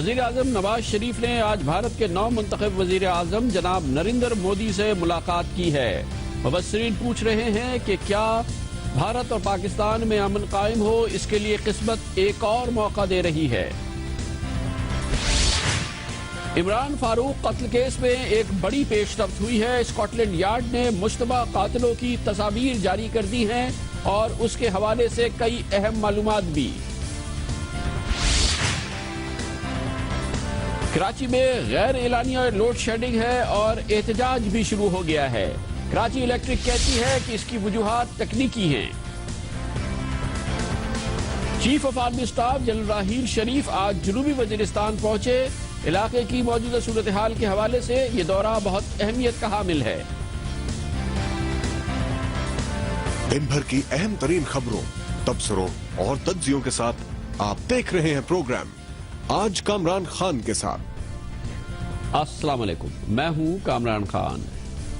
وزیر اعظم نواز شریف نے آج بھارت کے نو منتخب وزیر اعظم جناب نریندر مودی سے ملاقات کی ہے۔ مبصرین پوچھ رہے ہیں کہ کیا بھارت اور پاکستان میں امن قائم ہو، اس کے لیے قسمت ایک اور موقع دے رہی ہے۔ عمران فاروق قتل کیس میں ایک بڑی پیش رفت ہوئی ہے۔ اسکاٹ لینڈ یارڈ نے مشتبہ قاتلوں کی تصاویر جاری کر دی ہیں اور اس کے حوالے سے کئی اہم معلومات بھی۔ کراچی میں غیر اعلانیہ لوڈ شیڈنگ ہے اور احتجاج بھی شروع ہو گیا ہے۔ کراچی الیکٹرک کہتی ہے کہ اس کی وجوہات تکنیکی ہیں۔ Chief of army staff general Raheel Sharif آج جنوبی وزیرستان پہنچے۔ علاقے کی موجودہ صورتحال کے حوالے سے یہ دورہ بہت اہمیت کا حامل ہے۔ دن بھر کی اہم ترین خبروں، تبصروں اور تجزیوں کے ساتھ آپ دیکھ رہے ہیں پروگرام آج کامران خان کے ساتھ۔ السلام علیکم، میں ہوں کامران خان۔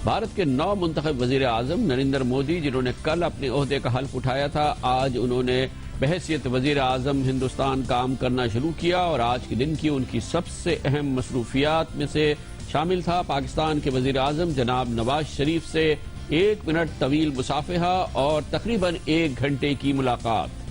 بھارت کے نو منتخب وزیر اعظم نریندر مودی، جنہوں نے کل اپنے عہدے کا حلف اٹھایا تھا، آج انہوں نے بحیثیت وزیر اعظم ہندوستان کام کرنا شروع کیا اور آج کے دن کی ان کی سب سے اہم مصروفیات میں سے شامل تھا پاکستان کے وزیر اعظم جناب نواز شریف سے 1 منٹ طویل مصافحہ اور تقریباً 1 گھنٹے کی ملاقات۔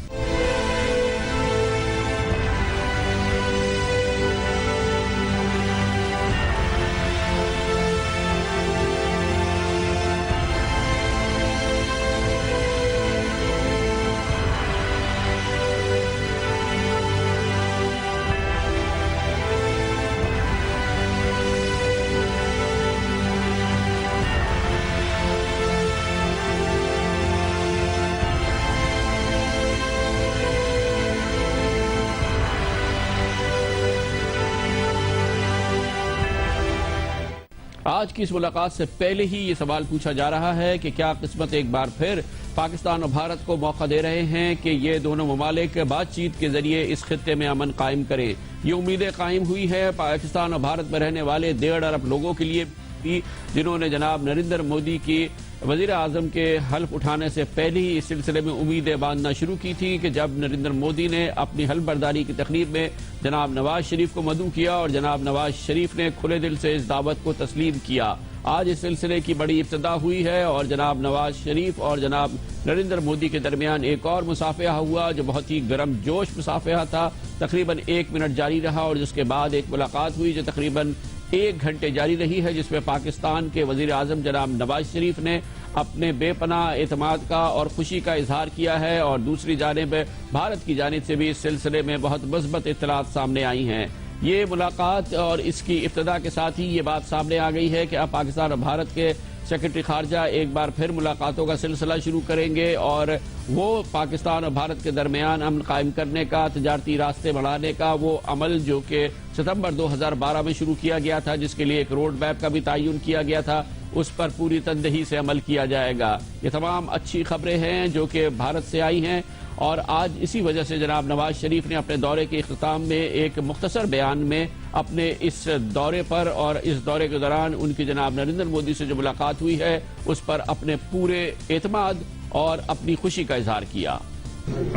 آج کی اس ملاقات سے پہلے ہی یہ سوال پوچھا جا رہا ہے کہ کیا قسمت ایک بار پھر پاکستان اور بھارت کو موقع دے رہے ہیں کہ یہ دونوں ممالک بات چیت کے ذریعے اس خطے میں امن قائم کریں۔ یہ امیدیں قائم ہوئی ہیں پاکستان اور بھارت میں رہنے والے 1.5 ارب لوگوں کے لیے بھی، جنہوں نے جناب نریندر مودی کی وزیر اعظم کے حلف اٹھانے سے پہلے ہی اس سلسلے میں امیدیں باندھنا شروع کی تھی کہ جب نریندر مودی نے اپنی حلف برداری کی تقریب میں جناب نواز شریف کو مدعو کیا اور جناب نواز شریف نے کھلے دل سے اس دعوت کو تسلیم کیا۔ آج اس سلسلے کی بڑی ابتدا ہوئی ہے اور جناب نواز شریف اور جناب نریندر مودی کے درمیان ایک اور مصافحہ ہوا جو بہت ہی گرم جوش مصافحہ تھا، تقریباً 1 منٹ جاری رہا اور جس کے بعد ایک ملاقات ہوئی جو تقریباً 1 گھنٹے جاری رہی ہے، جس میں پاکستان کے وزیر اعظم جناب نواز شریف نے اپنے بے پناہ اعتماد کا اور خوشی کا اظہار کیا ہے اور دوسری جانب بھارت کی جانب سے بھی اس سلسلے میں بہت مثبت اطلاعات سامنے آئی ہیں۔ یہ ملاقات اور اس کی ابتدا کے ساتھ ہی یہ بات سامنے آ گئی ہے کہ اب پاکستان اور بھارت کے سیکرٹری خارجہ ایک بار پھر ملاقاتوں کا سلسلہ شروع کریں گے اور وہ پاکستان اور بھارت کے درمیان امن قائم کرنے کا، تجارتی راستے بڑھانے کا وہ عمل جو کہ ستمبر 2012 میں شروع کیا گیا تھا، جس کے لیے ایک روڈ میپ کا بھی تعین کیا گیا تھا، اس پر پوری تندہی سے عمل کیا جائے گا۔ یہ تمام اچھی خبریں ہیں جو کہ بھارت سے آئی ہیں اور آج اسی وجہ سے جناب نواز شریف نے اپنے دورے کے اختتام میں ایک مختصر بیان میں اپنے اس دورے پر اور اس دورے کے دوران ان کی جناب نریندر مودی سے جو ملاقات ہوئی ہے اس پر اپنے پورے اعتماد اور اپنی خوشی کا اظہار کیا۔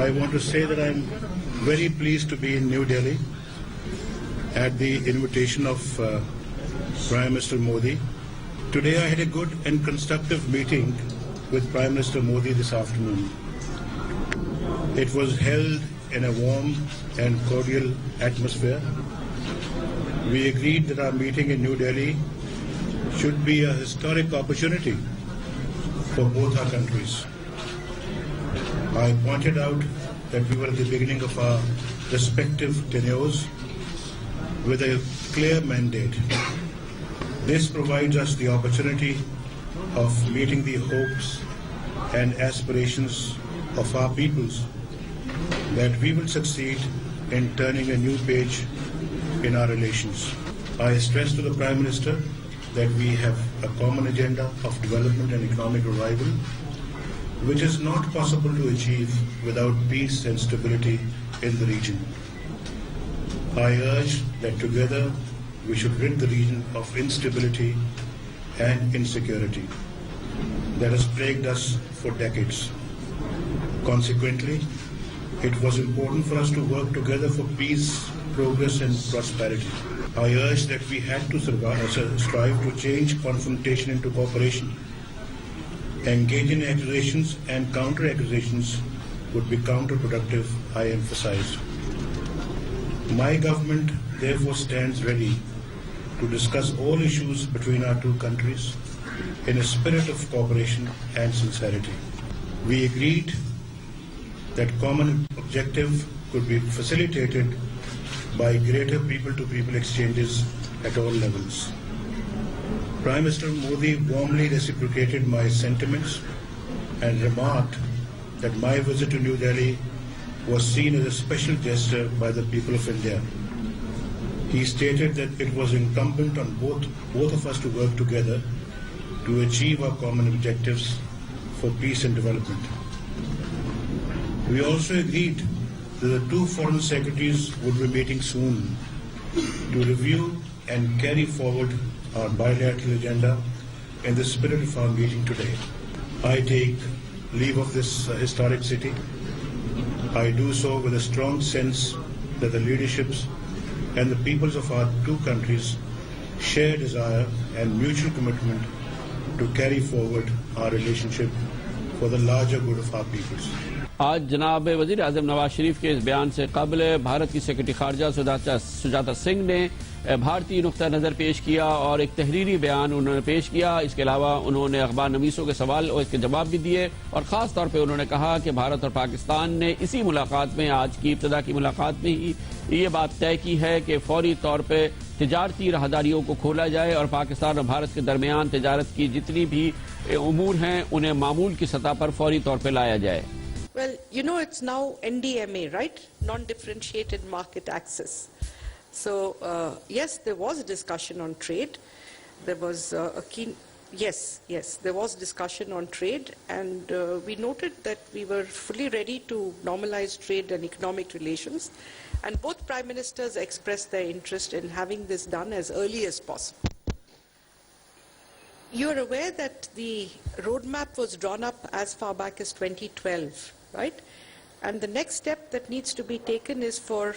I want to say that I am very pleased to be in New Delhi at the invitation of Prime Minister Modi. Today I had a good and constructive meeting with Prime Minister Modi this afternoon. It was held in a warm and cordial atmosphere. We agreed that our meeting in New Delhi should be a historic opportunity for both our countries. I pointed out that we were at the beginning of our respective tenures with a clear mandate. This provides us the opportunity of meeting the hopes and aspirations of our peoples, that we will succeed in turning a new page in our relations. I stressed to the Prime Minister that we have a common agenda of development and economic revival, which is not possible to achieve without peace and stability in the region. I urge that together we should rid the region of instability and insecurity that has plagued us for decades. Consequently, It was important for us to work together for peace, progress and prosperity. I urged that we had to strive to change confrontation into cooperation. Engage in accusations and counter-accusations would be counterproductive, I emphasized. My government therefore stands ready to discuss all issues between our two countries in a spirit of cooperation and sincerity. We agreed that common objective could be facilitated by greater people-to-people exchanges at all levels. Prime Minister Modi warmly reciprocated my sentiments and remarked that my visit to New Delhi was seen as a special gesture by the people of India. He stated that it was incumbent on both of us to work together to achieve our common objectives for peace and development. We also agreed that the two foreign secretaries would be meeting soon to review and carry forward our bilateral agenda in the spirit of our meeting today. I take leave of this historic city. I do so with a strong sense that the leaderships and the peoples of our two countries share desire and mutual commitment to carry forward our relationship for the larger good of our peoples. آج جناب وزیر اعظم نواز شریف کے اس بیان سے قبل بھارت کی secretary خارجہ سجاتا سنگھ نے بھارتی نقطہ نظر پیش کیا اور ایک تحریری بیان انہوں نے پیش کیا. اس کے علاوہ انہوں نے اخبار نویسوں کے سوال اور اس کے جواب بھی دیے اور خاص طور پہ انہوں نے کہا کہ بھارت اور پاکستان نے اسی ملاقات میں, آج کی ابتدا کی ملاقات میں ہی یہ بات طے کی ہے کہ فوری طور پہ تجارتی راہداریوں کو کھولا جائے اور پاکستان اور بھارت کے درمیان تجارت کی جتنی بھی امور ہیں انہیں معمول کی سطح پر فوری طور پہ لایا جائے. Well, you know, it's now NDMA, right? Non-differentiated market access. So, yes, there was a discussion on trade. There was there was discussion on trade, and we noted that we were fully ready to normalize trade and economic relations. And both Prime Ministers expressed their interest in having this done as early as possible. You are aware that the roadmap was drawn up as far back as 2012. Right? And the next step that needs to be taken is for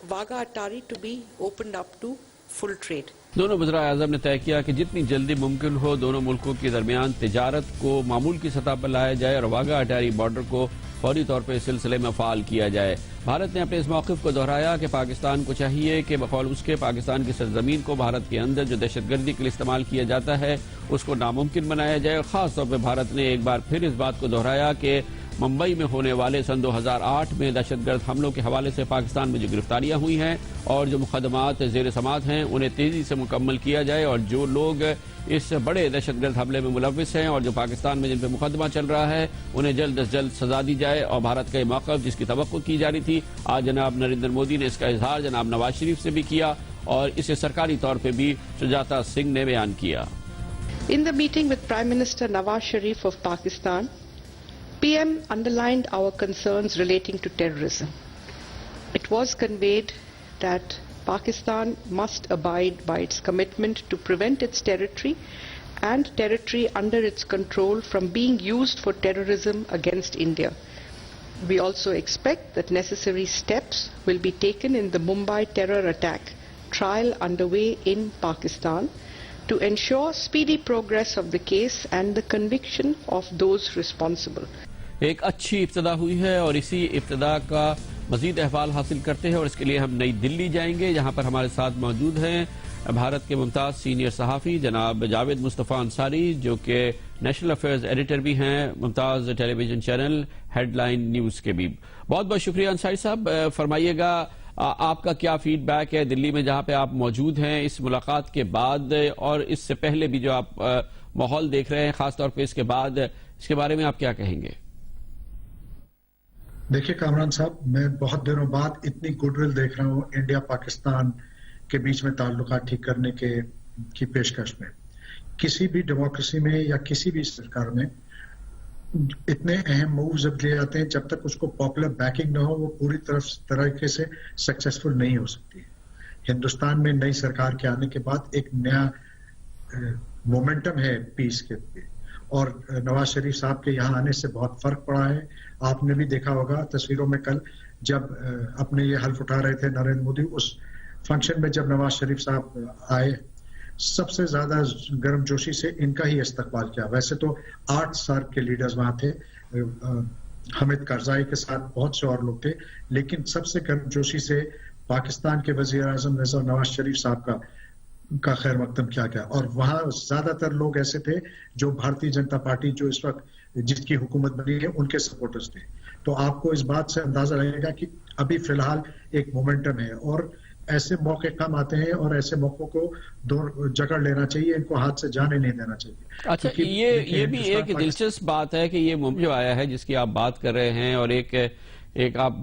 Wagah Atari to be opened up to full trade. دونوں وزراء اعظم نے طے کیا کہ جتنی جلدی ممکن ہو دونوں ملکوں کے درمیان تجارت کو معمول کی سطح پر لایا جائے اور واگا اٹاری بارڈر کو فوری طور پر اس سلسلے میں فعال کیا جائے. بھارت نے اپنے اس موقف کو دہرایا کہ پاکستان کو چاہیے کہ بقول اس کے پاکستان کی سرزمین کو بھارت کے اندر جو دہشت گردی کے لیے استعمال کیا جاتا ہے اس کو ناممکن بنایا جائے. اور خاص طور پہ بھارت نے ایک بار پھر اس بات کو دہرایا کہ ممبئی میں ہونے والے سن 2008 میں دہشت گرد حملوں کے حوالے سے پاکستان میں جو گرفتاریاں ہوئی ہیں اور جو مقدمات زیر سماعت ہیں انہیں تیزی سے مکمل کیا جائے اور جو لوگ اس بڑے دہشت گرد حملے میں ملوث ہیں اور جو پاکستان میں جن پہ مقدمہ چل رہا ہے انہیں جلد از جلد سزا دی جائے. اور بھارت کا یہ موقف جس کی توقع کی جا رہی تھی آج جناب نریندر مودی نے اس کا اظہار جناب نواز شریف سے بھی کیا اور اسے سرکاری طور پہ بھی سجاتا سنگھ نے بیان کیا. In the meeting with Prime Minister Nawaz Sharif of Pakistan, PM underlined our concerns relating to terrorism. It was conveyed that Pakistan must abide by its commitment to prevent its territory and territory under its control from being used for terrorism against India. We also expect that necessary steps will be taken in the Mumbai terror attack trial underway in Pakistan to ensure speedy progress of the case and the conviction of those responsible. ایک اچھی ابتدا ہوئی ہے اور اسی ابتدا کا مزید احوال حاصل کرتے ہیں اور اس کے لیے ہم نئی دلی جائیں گے جہاں پر ہمارے ساتھ موجود ہیں بھارت کے ممتاز سینئر صحافی جناب جاوید مصطفیٰ انصاری جو کہ نیشنل افیئرز ایڈیٹر بھی ہیں ممتاز television channel headline news کے بھی. بہت بہت شکریہ انصاری صاحب. فرمائیے گا آپ کا کیا فیڈ بیک ہے دلی میں جہاں پہ آپ موجود ہیں اس ملاقات کے بعد اور اس سے پہلے بھی جو آپ ماحول دیکھ رہے ہیں خاص طور پہ اس کے بعد اس کے بارے میں آپ کیا کہیں گے؟ دیکھیے کامران صاحب میں بہت دنوں بعد اتنی گڈ ول دیکھ رہا ہوں انڈیا پاکستان کے بیچ میں تعلقات ٹھیک کرنے کی پیشکش میں. کسی بھی ڈیموکریسی میں یا کسی بھی سرکار میں اتنے اہم موو جب لیے جاتے ہیں جب تک اس کو پاپولر بیکنگ نہ ہو وہ پوری طریقے سے سکسیسفل نہیں ہو سکتی. ہندوستان میں نئی سرکار کے آنے کے بعد ایک نیا مومنٹم ہے پیس کے لیے اور نواز شریف صاحب کے یہاں آنے سے بہت فرق پڑا ہے. آپ نے بھی دیکھا ہوگا تصویروں میں کل جب اپنے یہ حلف اٹھا رہے تھے نریندر مودی، اس فنکشن میں جب نواز شریف صاحب آئے سب سے زیادہ گرم جوشی سے ان کا ہی استقبال کیا. ویسے تو 8 سال کے لیڈرز وہاں تھے، حامد کرزائی کے ساتھ بہت سے اور لوگ تھے، لیکن سب سے گرم جوشی سے پاکستان کے وزیر اعظم نواز شریف صاحب کا خیر مقدم کیا گیا. اور وہاں زیادہ تر لوگ ایسے تھے جو بھارتی جنتا پارٹی جو اس وقت جس کی حکومت بنی ہے ان کے سپورٹرز تھے. تو آپ کو اس بات سے اندازہ لگے گا کہ ابھی فی الحال ایک مومنٹم ہے، اور ایسے موقع کم آتے ہیں اور ایسے موقعوں کو جکڑ لینا چاہیے، ان کو ہاتھ سے جانے نہیں دینا چاہیے. اچھا، یہ بھی ایک دلچسپ بات ہے کہ یہ جو آیا ہے جس کی آپ بات کر رہے ہیں، اور ایک آپ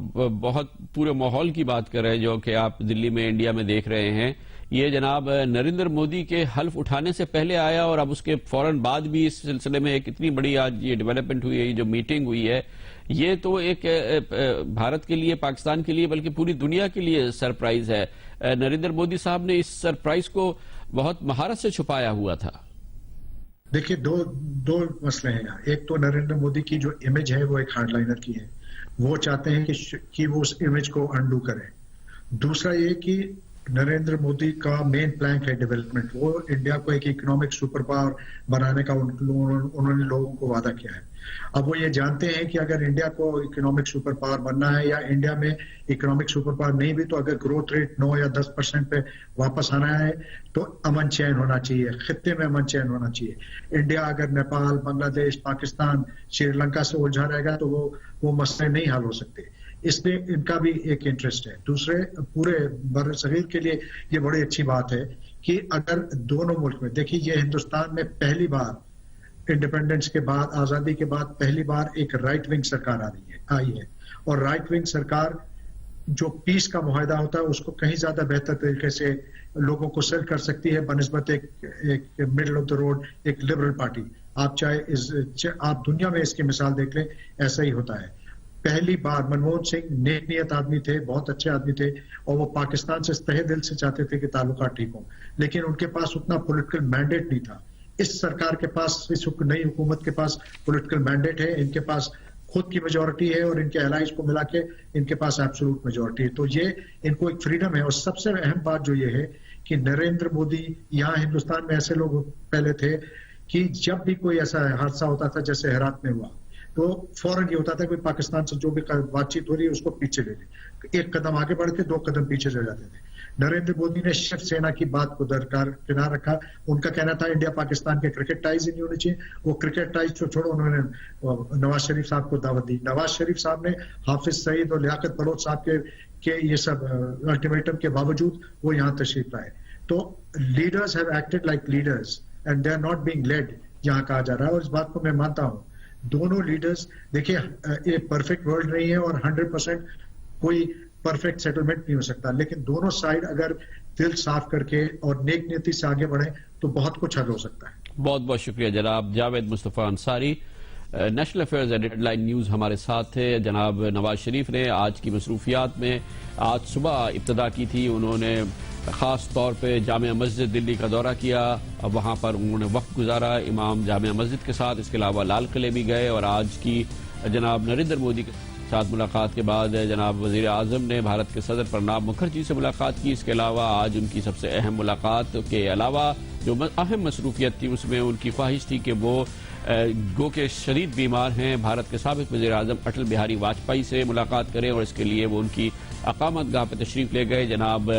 بہت پورے ماحول کی بات کر رہے ہیں جو کہ آپ دلی میں انڈیا میں دیکھ رہے ہیں، یہ جناب نریندر مودی کے حلف اٹھانے سے پہلے آیا، اور اب اس کے فوراً بعد بھی اس سلسلے میں ایک اتنی بڑی آج یہ ڈیولپمنٹ ہوئی ہے، یہ جو میٹنگ ہوئی ہے، یہ تو ایک بھارت کے لیے، پاکستان کے لیے، بلکہ پوری دنیا کے لیے سرپرائز ہے. نریندر مودی صاحب نے اس سرپرائز کو بہت مہارت سے چھپایا ہوا تھا. دیکھیے دو مسئلے ہیں. ایک تو نریندر مودی کی جو امیج ہے وہ ایک ہارڈ لائنر کی ہے، وہ چاہتے ہیں کہ وہ اس امیج کو انڈو کریں. دوسرا یہ کہ نریندر مودی کا مین پلان ہے ڈیولپمنٹ، وہ انڈیا کو ایک اکنامک سپر پاور بنانے کا انہوں نے لوگوں کو وعدہ کیا ہے. اب وہ یہ جانتے ہیں کہ اگر انڈیا کو اکنامک سپر پاور بننا ہے، یا انڈیا میں اکنامک سپر پاور نہیں بھی تو اگر گروتھ ریٹ 9 یا 10% پہ واپس آنا ہے تو امن چین ہونا چاہیے، خطے میں امن چین ہونا چاہیے. انڈیا اگر نیپال، بنگلہ دیش، پاکستان، سری لنکا سے الجھا رہے گا تو وہ مسئلے نہیں حل ہو سکتے. اس لیے ان کا بھی ایک انٹرسٹ ہے. دوسرے پورے بر صغیر کے لیے یہ بڑی اچھی بات ہے کہ اگر دونوں ملک میں دیکھیے، یہ ہندوستان میں پہلی بار انڈیپینڈنس کے بعد، آزادی کے بعد پہلی بار ایک رائٹ ونگ سرکار آئی ہے، اور رائٹ ونگ سرکار جو پیس کا معاہدہ ہوتا ہے اس کو کہیں زیادہ بہتر طریقے سے لوگوں کو سیل کر سکتی ہے بنسبت ایک مڈل آف دا روڈ ایک لبرل پارٹی. آپ دنیا میں اس کی مثال دیکھ لیں، ایسا ہی ہوتا ہے. پہلی بار منموہن سنگھ نیک نیت آدمی تھے، بہت اچھے آدمی تھے، اور وہ پاکستان سے تہہ دل سے چاہتے تھے کہ تعلقات ٹھیک ہوں، لیکن ان کے پاس اتنا پولیٹیکل مینڈیٹ نہیں تھا. اس سرکار کے پاس، اس نئی حکومت کے پاس پولیٹیکل مینڈیٹ ہے، ان کے پاس خود کی میجورٹی ہے، اور ان کے الائز کو ملا کے ان کے پاس ایبسولوٹ میجورٹی ہے. تو یہ ان کو ایک فریڈم ہے. اور سب سے اہم بات جو یہ ہے کہ نریندر مودی، یہاں ہندوستان میں ایسے لوگ پہلے تھے کہ جب بھی کوئی ایسا حادثہ ہوتا تھا جیسے ہرات میں ہوا تو فوراً یہ ہوتا تھا کہ پاکستان سے جو بھی بات چیت ہو رہی ہے اس کو پیچھے لے لیں، 1 قدم آگے بڑھ کے 2 قدم پیچھے چلے جاتے تھے. نریندر مودی نے شیو سینا کی بات کو درکار کنار رکھا. ان کا کہنا تھا انڈیا پاکستان کے کرکٹ ٹائز ہی نہیں ہونے چاہیے. وہ کرکٹ ٹائز کو چھوڑو، انہوں نے نواز شریف صاحب کو دعوت دی. نواز شریف صاحب نے حافظ سعید اور لیاقت بلوچ صاحب کے یہ سب الٹیمیٹم کے باوجود وہ یہاں تشریف لائے. تو leaders have acted like leaders and they are not being led, یہاں کہا جا رہا ہے. اور اس بات کو میں مانتا ہوں. دونوں لیڈرز، دیکھیں یہ پرفیکٹ ورلڈ نہیں ہے اور 100% کوئی پرفیکٹ سیٹلمنٹ نہیں ہو سکتا، لیکن دونوں سائڈ اگر دل صاف کر کے اور نیک نیتی سے آگے بڑھیں تو بہت کچھ حل ہو سکتا ہے. بہت بہت شکریہ جناب Javed Mustafa Ansari. National affairs headline news ہمارے ساتھ تھے. جناب نواز شریف نے آج کی مصروفیات میں آج صبح ابتدا کی تھی. انہوں نے خاص طور پہ جامع مسجد دلی کا دورہ کیا، اب وہاں پر انہوں نے وقت گزارا امام جامع مسجد کے ساتھ. اس کے علاوہ لال قلعے بھی گئے، اور آج کی جناب نریندر مودی کے ساتھ ملاقات کے بعد جناب وزیر اعظم نے بھارت کے صدر پرناب مکھرجی سے ملاقات کی. اس کے علاوہ آج ان کی سب سے اہم ملاقات کے علاوہ جو اہم مصروفیت تھی اس میں ان کی خواہش تھی کہ وہ گو کے شدید بیمار ہیں بھارت کے سابق وزیر اعظم اٹل بہاری واجپئی سے ملاقات کریں، اور اس کے لیے وہ ان کی اقامت گاہ پہ تشریف لے گئے. جناب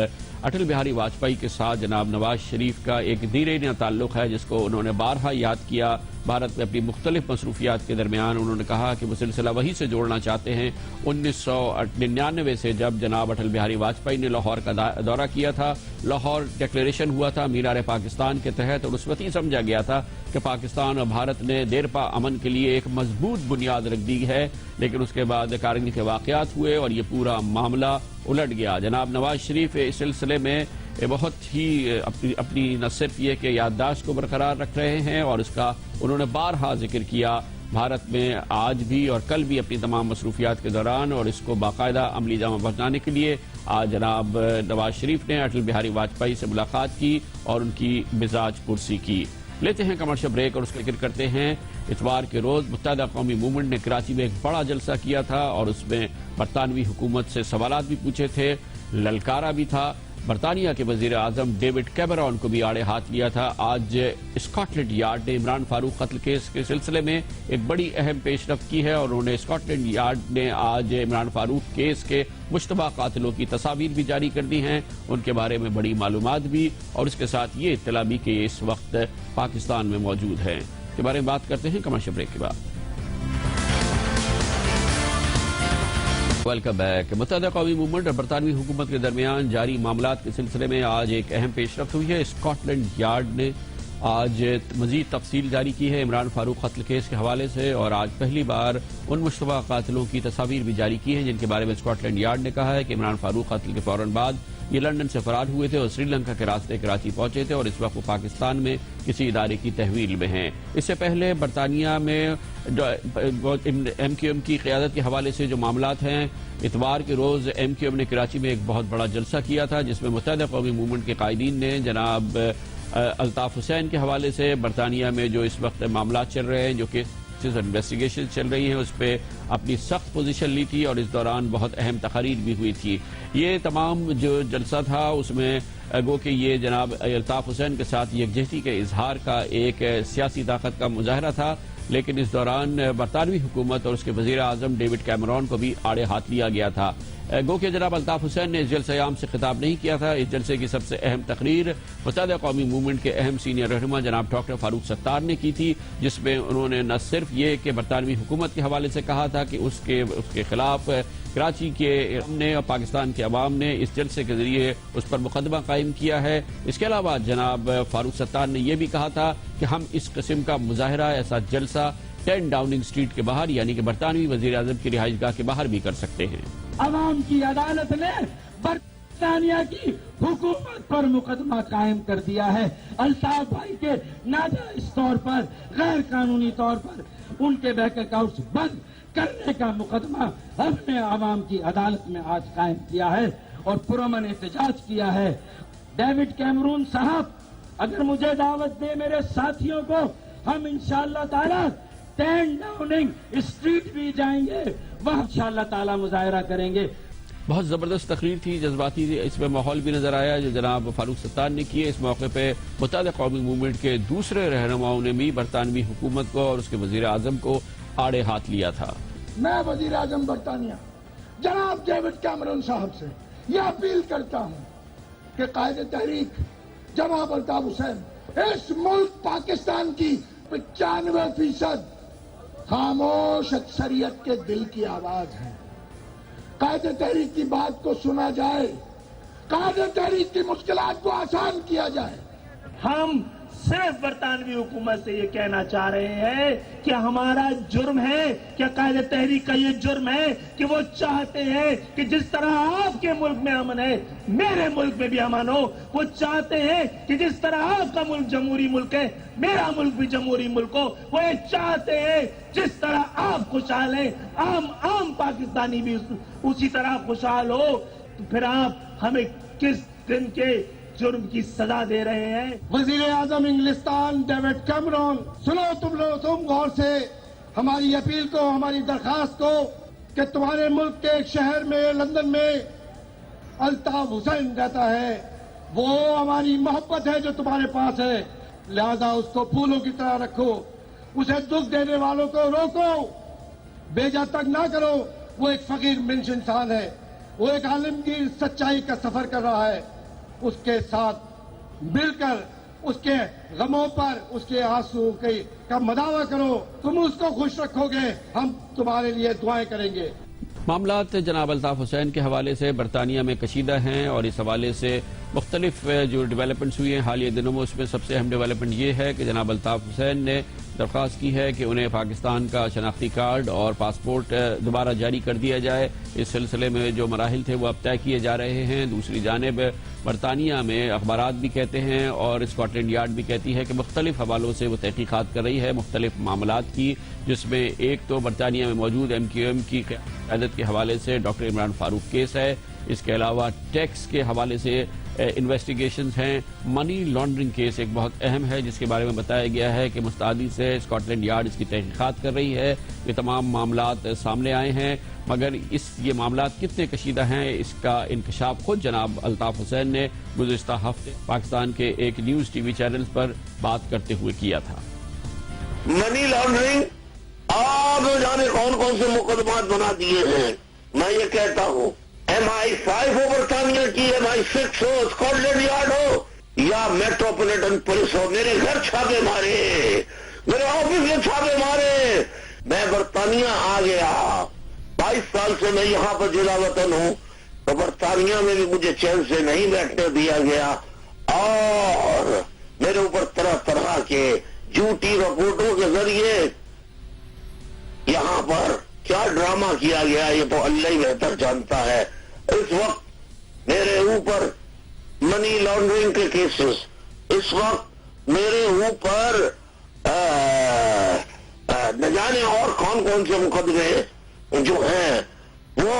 اٹل بہاری واجپئی کے ساتھ جناب نواز شریف کا ایک دیرینہ تعلق ہے جس کو انہوں نے بارہا یاد کیا. بھارت میں اپنی مختلف مصروفیات کے درمیان انہوں نے کہا کہ وہ سلسلہ وہی سے جوڑنا چاہتے ہیں 1999 سے جب جناب اٹل بہاری واجپئی نے لاہور کا دورہ کیا تھا. لاہور ڈکلیریشن ہوا تھا مینار پاکستان کے تحت، اور اس وقت ہی سمجھا گیا تھا کہ پاکستان اور بھارت نے دیرپا امن کے لیے ایک مضبوط بنیاد رکھ دی ہے، لیکن اس کے بعد کارگل کے واقعات ہوئے اور یہ پورا معاملہ الٹ گیا. جناب نواز شریف اس سلسلے میں بہت ہی اپنی نہ صرف یہ کہ یادداشت کو برقرار رکھ رہے ہیں، اور اس کا انہوں نے بارہا ذکر کیا بھارت میں آج بھی اور کل بھی اپنی تمام مصروفیات کے دوران، اور اس کو باقاعدہ عملی جامہ پہنچانے کے لیے آج جناب نواز شریف نے اٹل بہاری واجپئی سے ملاقات کی اور ان کی مزاج پرسی کی. لیتے ہیں کمرشل بریک اور اس کا ذکر کرتے ہیں اتوار کے روز متحدہ قومی موومنٹ نے کراچی میں ایک بڑا جلسہ کیا تھا اور اس میں برطانوی حکومت سے سوالات بھی پوچھے تھے، للکارا بھی تھا۔ برطانیہ کے وزیر اعظم ڈیوڈ کیمرون کو بھی آڑے ہاتھ لیا تھا۔ آج اسکاٹ لینڈ یارڈ نے عمران فاروق قتل کیس کے سلسلے میں ایک بڑی اہم پیش رفت کی ہے اور انہوں نے اسکاٹ لینڈ یارڈ نے آج عمران فاروق کیس کے مشتبہ قاتلوں کی تصاویر بھی جاری کر دی ہیں، ان کے بارے میں بڑی معلومات بھی، اور اس کے ساتھ یہ اطلاع بھی کہ یہ اس وقت پاکستان میں موجود ہیں۔ اس کے بارے میں بات کرتے ہیں کمرشل بریک کے بعد۔ Welcome back. متحدہ قومی موومنٹ اور برطانوی حکومت کے درمیان جاری معاملات کے سلسلے میں آج ایک اہم پیش رفت ہوئی ہے۔ اسکاٹ لینڈ یارڈ نے آج مزید تفصیل جاری کی ہے عمران فاروق قتل کیس کے حوالے سے، اور آج پہلی بار ان مشتبہ قاتلوں کی تصاویر بھی جاری کی ہیں جن کے بارے میں اسکاٹ لینڈ یارڈ نے کہا ہے کہ عمران فاروق قتل کے فوراً بعد یہ لندن سے فرار ہوئے تھے اور سری لنکا کے راستے کراچی پہنچے تھے اور اس وقت وہ پاکستان میں کسی ادارے کی تحویل میں ہیں۔ اس سے پہلے برطانیہ میں ایم کیو ایم کی قیادت کے حوالے سے جو معاملات ہیں، اتوار کے روز ایم کیو ایم نے کراچی میں ایک بہت بڑا جلسہ کیا تھا جس میں متحدہ قومی موومنٹ کے قائدین نے جناب الطاف حسین کے حوالے سے برطانیہ میں جو اس وقت معاملات چل رہے ہیں، جو کہ انویسٹیگیشن چل رہی ہیں، اس پہ اپنی سخت پوزیشن لی تھی اور اس دوران بہت اہم تقاریر بھی ہوئی تھی۔ یہ تمام جو جلسہ تھا اس میں گو کہ یہ جناب الطاف حسین کے ساتھ یکجہتی کے اظہار کا ایک سیاسی طاقت کا مظاہرہ تھا، لیکن اس دوران برطانوی حکومت اور اس کے وزیر اعظم ڈیوڈ کیمرون کو بھی آڑے ہاتھ لیا گیا تھا۔ گو کہ جناب الطاف حسین نے اس جلسے عام سے خطاب نہیں کیا تھا۔ اس جلسے کی سب سے اہم تقریر متحدہ قومی موومنٹ کے اہم سینئر رہنما جناب ڈاکٹر فاروق ستار نے کی تھی، جس میں انہوں نے نہ صرف یہ کہ برطانوی حکومت کے حوالے سے کہا تھا کہ اس کے خلاف کراچی کے نے اور پاکستان کے عوام نے اس جلسے کے ذریعے اس پر مقدمہ قائم کیا ہے، اس کے علاوہ جناب فاروق ستار نے یہ بھی کہا تھا کہ ہم اس قسم کا مظاہرہ، ایسا جلسہ 10 ڈاؤننگ اسٹریٹ کے باہر یعنی کہ برطانوی وزیر اعظم کی رہائش گاہ کے باہر بھی کر سکتے ہیں۔ عوام کی عدالت نے برطانیہ کی حکومت پر مقدمہ قائم کر دیا ہے۔ الطاف بھائی کے ناجائز طور پر، غیر قانونی طور پر ان کے بینک اکاؤنٹس بند کرنے کا مقدمہ ہم نے عوام کی عدالت میں آج قائم کیا ہے اور پرامن احتجاج کیا ہے۔ ڈیوڈ کیمرون صاحب اگر مجھے دعوت دے میرے ساتھیوں کو، ہم انشاءاللہ تعالی 10 ڈاؤننگ اسٹریٹ بھی جائیں گے، وہاں انشاءاللہ تعالی مظاہرہ کریں گے۔ بہت زبردست تقریر تھی، جذباتی اس میں ماحول بھی نظر آیا جو جناب فاروق ستار نے کیے۔ اس موقع پہ متحدہ قومی موومنٹ کے دوسرے رہنماؤں نے بھی برطانوی حکومت کو اور اس کے وزیر اعظم کو آڑے ہاتھ لیا تھا۔ میں وزیر اعظم برطانیہ جناب ڈیوڈ کیمرون صاحب سے یہ اپیل کرتا ہوں کہ قائد تحریک جناب الطاف حسین اس ملک پاکستان کی 95% خاموش اکثریت کے دل کی آواز ہے۔ قائد تحریک کی بات کو سنا جائے، قائد تحریک کی مشکلات کو آسان کیا جائے۔ ہم صرف برطانوی حکومت سے یہ کہنا چاہ رہے ہیں کہ ہمارا جرم ہے، کیا قائد تحریک کا یہ جرم ہے کہ وہ چاہتے ہیں کہ جس طرح آپ کے ملک میں امن ہے میرے ملک میں بھی امن ہو۔ وہ چاہتے ہیں کہ جس طرح آپ کا ملک جمہوری ملک ہے میرا ملک بھی جمہوری ملک ہو۔ وہ یہ چاہتے ہیں جس طرح آپ خوشحال ہیں عام پاکستانی بھی اسی طرح خوشحال ہو۔ تو پھر آپ ہمیں کس دن کے جرم کی سزا دے رہے ہیں؟ وزیر اعظم انگلستان ڈیوڈ کیمرون، سنو تم غور سے ہماری اپیل کو، ہماری درخواست کو کہ تمہارے ملک کے ایک شہر میں لندن میں الطاف حسین رہتا ہے، وہ ہماری محبت ہے جو تمہارے پاس ہے، لہذا اس کو پھولوں کی طرح رکھو، اسے دکھ دینے والوں کو روکو، بھیجا تک نہ کرو۔ وہ ایک فقیر منش انسان ہے، وہ ایک عالمگیر سچائی کا سفر کر رہا ہے، اس کے ساتھ مل کر اس کے غموں پر، اس کے آنسو کا مداوع کرو، تم اس کو خوش رکھو گے، ہم تمہارے لیے دعائیں کریں گے۔ معاملات جناب الطاف حسین کے حوالے سے برطانیہ میں کشیدہ ہیں اور اس حوالے سے مختلف جو ڈیولپمنٹس ہوئی ہیں حالیہ دنوں میں، اس میں سب سے اہم ڈیولپمنٹ یہ ہے کہ جناب الطاف حسین نے درخواست کی ہے کہ انہیں پاکستان کا شناختی کارڈ اور پاسپورٹ دوبارہ جاری کر دیا جائے۔ اس سلسلے میں جو مراحل تھے وہ اب طے کیے جا رہے ہیں۔ دوسری جانب برطانیہ میں اخبارات بھی کہتے ہیں اور اسکاٹ لینڈ یارڈ بھی کہتی ہے کہ مختلف حوالوں سے وہ تحقیقات کر رہی ہے مختلف معاملات کی، جس میں ایک تو برطانیہ میں موجود ایم کیو ایم کی قیادت کے حوالے سے ڈاکٹر عمران فاروق کیس ہے، اس کے علاوہ ٹیکس کے حوالے سے انویسٹیگیشنز ہیں. منی لانڈرنگ کیس ایک بہت اہم ہے جس کے بارے میں بتایا گیا ہے کہ مستعدی سے اسکاٹ لینڈ یارڈ اس کی تحقیقات کر رہی ہے. یہ تمام معاملات سامنے آئے ہیں مگر یہ معاملات کتنے کشیدہ ہیں اس کا انکشاف خود جناب الطاف حسین نے گزشتہ ہفتے پاکستان کے ایک نیوز ٹی وی چینل پر بات کرتے ہوئے کیا تھا. منی لانڈرنگ آپ جانے کون کون سے مقدمات بنا دیے ہیں. میں یہ کہتا ہوں MI5 ہو برطانیہ کی, MI6 ہو, اسکاٹ لینڈ یارڈ ہو یا میٹروپولیٹن پولیس ہو, میرے گھر چھاپے مارے, میرے آفس میں چھاپے مارے. میں برطانیہ آ گیا, 22 سال سے میں یہاں پر جلا وطن ہوں, تو برطانیہ میں بھی مجھے چین سے نہیں بیٹھنے دیا گیا اور میرے اوپر طرح طرح کے جھوٹی رپورٹوں کے ذریعے یہاں پر کیا ڈرامہ کیا گیا یہ تو اللہ ہی بہتر جانتا ہے. اس وقت میرے اوپر منی لانڈرنگ کے کیسز, اس وقت میرے اوپر نہ جانے اور کون کون سے مقدمے جو ہیں وہ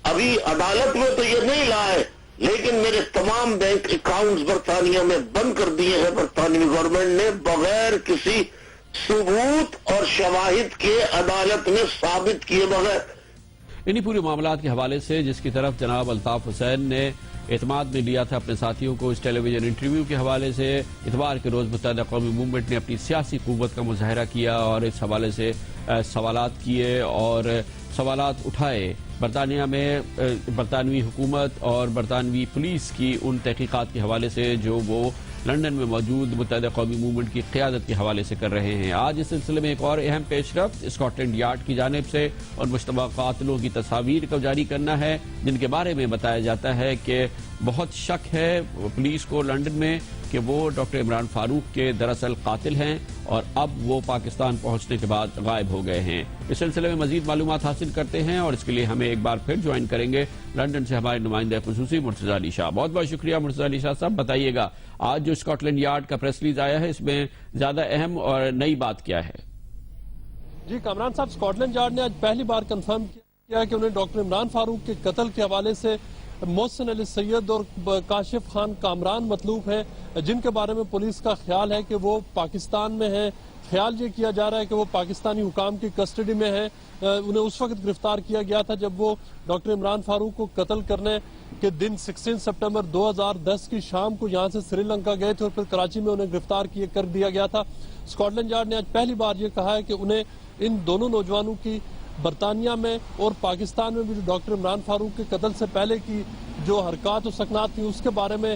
ابھی عدالت میں تو یہ نہیں لائے, لیکن میرے تمام بینک اکاؤنٹس برطانیہ میں بند کر دیے ہیں برطانوی گورنمنٹ نے بغیر کسی ثبوت اور شواہد کے, عدالت میں ثابت کیے بغیر. انہی پوری معاملات کے حوالے سے جس کی طرف جناب الطاف حسین نے اعتماد میں لیا تھا اپنے ساتھیوں کو اس ٹیلی ویژن انٹرویو کے حوالے سے, اتوار کے روز متحدہ قومی موومنٹ نے اپنی سیاسی قوت کا مظاہرہ کیا اور اس حوالے سے سوالات کیے اور سوالات اٹھائے برطانیہ میں برطانوی حکومت اور برطانوی پولیس کی ان تحقیقات کے حوالے سے جو وہ لندن میں موجود متحدہ قومی موومنٹ کی قیادت کے حوالے سے کر رہے ہیں. آج اس سلسلے میں ایک اور اہم پیش رفت اسکاٹ لینڈ یارڈ کی جانب سے اور مشتبہ قاتلوں کی تصاویر کو جاری کرنا ہے جن کے بارے میں بتایا جاتا ہے کہ بہت شک ہے پولیس کو لندن میں کہ وہ ڈاکٹر عمران فاروق کے دراصل قاتل ہیں اور اب وہ پاکستان پہنچنے کے بعد غائب ہو گئے ہیں. اس سلسلے میں مزید معلومات حاصل کرتے ہیں اور اس کے لیے ہمیں ایک بار پھر جوائن کریں گے لندن سے ہمارے نمائندہ خصوصی مرتضی علی شاہ. بہت بہت شکریہ مرتضی علی شاہ صاحب. بتائیے گا آج جو اسکاٹ لینڈ یارڈ کا پریس ریلیز آیا ہے اس میں زیادہ اہم اور نئی بات کیا ہے؟ جی کامران صاحب, اسکاٹ لینڈ یارڈ نے آج پہلی بار کنفرم کیا کہ انہیں ڈاکٹر عمران فاروق کے قتل کے حوالے سے محسن علی سید اور کاشف خان کامران مطلوب ہیں جن کے بارے میں پولیس کا خیال ہے کہ وہ پاکستان میں ہیں. خیال یہ کیا جا رہا ہے کہ وہ پاکستانی حکام کی کسٹڈی میں ہیں. انہیں اس وقت گرفتار کیا گیا تھا جب وہ ڈاکٹر عمران فاروق کو قتل کرنے کے دن 16 سپٹمبر 2010 کی شام کو یہاں سے سری لنکا گئے تھے اور پھر کراچی میں انہیں گرفتار کر دیا گیا تھا. اسکاٹ لینڈ یارڈ نے آج پہلی بار یہ کہا ہے کہ انہیں ان دونوں نوجوانوں کی برطانیہ میں اور پاکستان میں بھی ڈاکٹر عمران فاروق کے قتل سے پہلے کی جو حرکات و سکنات تھی اس کے بارے میں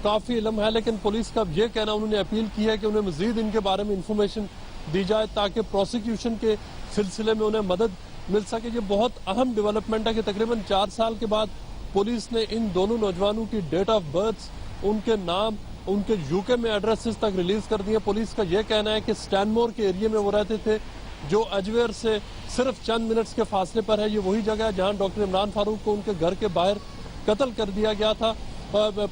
کافی علم ہے, لیکن پولیس کا یہ کہنا انہوں نے اپیل کی ہے کہ انہیں مزید ان کے بارے میں انفارمیشن دی جائے تاکہ پروسیکیوشن کے سلسلے میں انہیں مدد مل سکے. یہ بہت اہم ڈیولپمنٹ ہے کہ تقریباً 4 سال کے بعد پولیس نے ان دونوں نوجوانوں کی ڈیٹ آف برتھ, ان کے نام, ان کے UK میں ایڈریسز تک ریلیز کر دیے. پولیس کا یہ کہنا ہے کہ سٹینمور کے ایریے میں وہ رہتے تھے جو اجویر سے صرف چند منٹس کے فاصلے پر ہے. یہ وہی جگہ ہے جہاں ڈاکٹر عمران فاروق کو ان کے گھر کے باہر قتل کر دیا گیا تھا.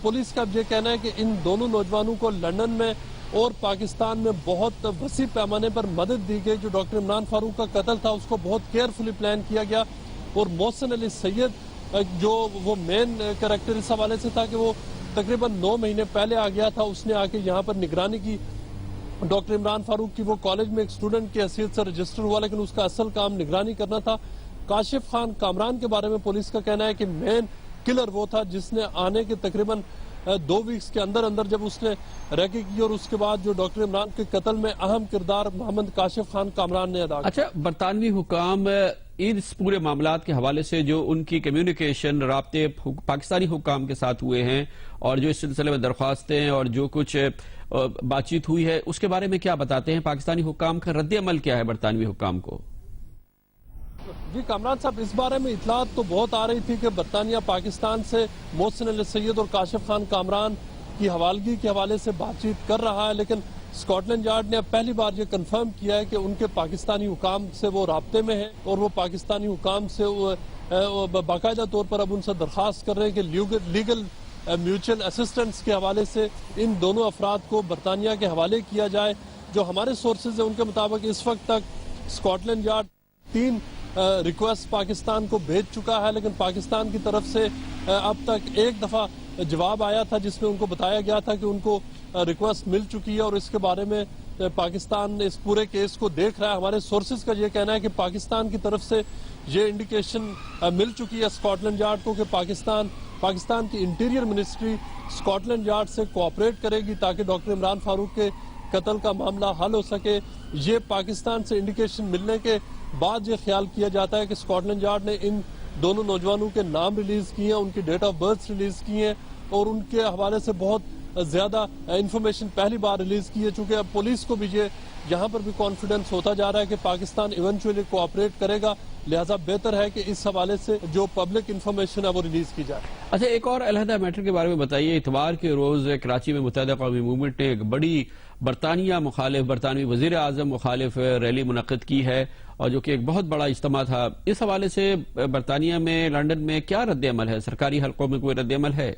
پولیس کا یہ کہنا ہے کہ ان دونوں نوجوانوں کو لندن میں اور پاکستان میں بہت وسیع پیمانے پر مدد دی گئی. جو ڈاکٹر عمران فاروق کا قتل تھا اس کو بہت کیئرفلی پلان کیا گیا اور محسن علی سید جو وہ مین کریکٹر اس حوالے سے تھا کہ وہ تقریباً 9 مہینے پہلے آ گیا تھا. اس نے آ کے یہاں پر نگرانی کی ڈاکٹر عمران فاروق کی. وہ کالج میں ایک اسٹوڈنٹ کی حیثیت سے رجسٹر ہوا لیکن اس کا اصل کام نگرانی کرنا تھا. کاشف خان کامران کے بارے میں پولیس کا کہنا ہے کہ مین کلر وہ تھا جس نے آنے کے تقریباً 2 ویکس کے اندر جب اس نے ریکی کی اور اس کے بعد جو ڈاکٹر عمران کے قتل میں اہم کردار محمد کاشف خان کامران نے ادا کیا. اچھا, برطانوی حکام اس پورے معاملات کے حوالے سے جو ان کی کمیونیکیشن رابطے پاکستانی حکام کے ساتھ ہوئے ہیں اور جو اس سلسلے میں درخواستیں اور جو کچھ بات چیت ہوئی ہے اس کے بارے میں کیا بتاتے ہیں؟ پاکستانی حکام کا رد عمل کیا ہے برطانوی حکام کو؟ جی کامران صاحب, اس بارے میں اطلاعات تو بہت آ رہی تھی کہ برطانیہ پاکستان سے محسن علی سید اور کاشف خان کامران کی حوالگی کے حوالے سے بات چیت کر رہا ہے, لیکن اسکاٹ لینڈ یارڈ نے اب پہلی بار یہ کنفرم کیا ہے کہ ان کے پاکستانی حکام سے وہ رابطے میں ہیں اور وہ پاکستانی حکام سے باقاعدہ طور پر اب ان سے درخواست کر رہے ہیں کہ لیگل میوچل اسسٹنس کے حوالے سے ان دونوں افراد کو برطانیہ کے حوالے کیا جائے. جو ہمارے سورسز ہیں ان کے مطابق اس وقت تک Scotland Yard 3 request Pakistan کو بھیج چکا ہے, لیکن پاکستان کی طرف سے اب تک ایک دفعہ جواب آیا تھا جس میں ان کو بتایا گیا تھا کہ ان کو ریکویسٹ مل چکی ہے اور اس کے بارے میں پاکستان اس پورے کیس کو دیکھ رہا ہے. ہمارے سورسز کا یہ کہنا ہے کہ پاکستان کی طرف سے یہ انڈیکیشن مل چکی ہے اسکاٹ لینڈ یارڈ کو کہ پاکستان کی interior ministry Scotland Yard سے کوآپریٹ کرے گی تاکہ ڈاکٹر عمران فاروق کے قتل کا معاملہ حل ہو سکے. یہ پاکستان سے انڈیکیشن ملنے کے بعد یہ خیال کیا جاتا ہے کہ اسکاٹ لینڈ یارڈ نے ان دونوں نوجوانوں کے نام ریلیز کیے ہیں, ان کی ڈیٹ آف برتھ ریلیز کی ہیں اور ان کے حوالے سے بہت زیادہ انفارمیشن پہلی بار ریلیز کی ہے. چونکہ اب پولیس کو بھی یہاں پر بھی کانفیڈنس ہوتا جا رہا ہے کہ پاکستان ایونچولی کوآپریٹ کرے گا, لہذا بہتر ہے کہ اس حوالے سے جو پبلک انفارمیشن ہے وہ ریلیز کی جائے. اچھا, ایک اور علیحدہ میٹر کے بارے میں بتائیے. اتوار کے روز کراچی میں متحدہ قومی موومنٹ نے ایک بڑی برطانوی وزیر اعظم مخالف ریلی منعقد کی ہے اور جو کہ ایک بہت بڑا اجتماع تھا. اس حوالے سے برطانیہ میں, لنڈن میں کیا رد عمل ہے؟ سرکاری حلقوں میں کوئی رد عمل ہے؟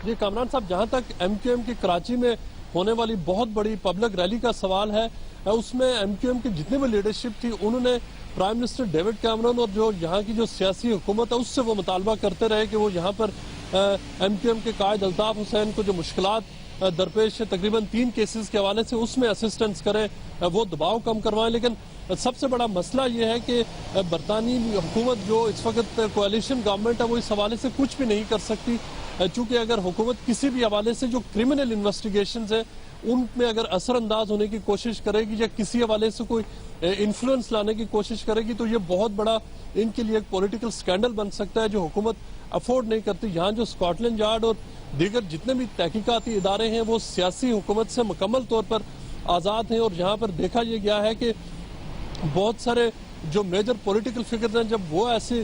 جی کامران صاحب, جہاں تک ایم کیو ایم کی کراچی میں ہونے والی بہت بڑی پبلک ریلی کا سوال ہے, اس میں ایم کیو ایم کی جتنے بھی لیڈرشپ تھی انہوں نے پرائم منسٹر ڈیوڈ کیمرون اور جو یہاں کی جو سیاسی حکومت ہے اس سے وہ مطالبہ کرتے رہے کہ وہ یہاں پر ایم کیو ایم کے قائد الطاف حسین کو جو مشکلات درپیش ہے تقریباً 3 کیسز کے حوالے سے اس میں اسسٹنس کریں, وہ دباؤ کم کروائیں. لیکن سب سے بڑا مسئلہ یہ ہے کہ برطانوی حکومت جو اس وقت کوalition گورنمنٹ ہے وہ اس حوالے سے کچھ بھی نہیں کر سکتی, چونکہ اگر حکومت کسی بھی حوالے سے جو کرمنل انویسٹیگیشنز ہیں ان میں اگر اثر انداز ہونے کی کوشش کرے گی یا کسی حوالے سے کوئی انفلوئنس لانے کی کوشش کرے گی تو یہ بہت بڑا ان کے لیے ایک پولیٹیکل سکینڈل بن سکتا ہے جو حکومت افورڈ نہیں کرتی. یہاں جو اسکاٹ لینڈ یارڈ اور دیگر جتنے بھی تحقیقاتی ادارے ہیں وہ سیاسی حکومت سے مکمل طور پر آزاد ہیں اور یہاں پر دیکھا یہ گیا ہے کہ بہت سارے جو میجر پولیٹیکل فگرز ہیں جب وہ ایسے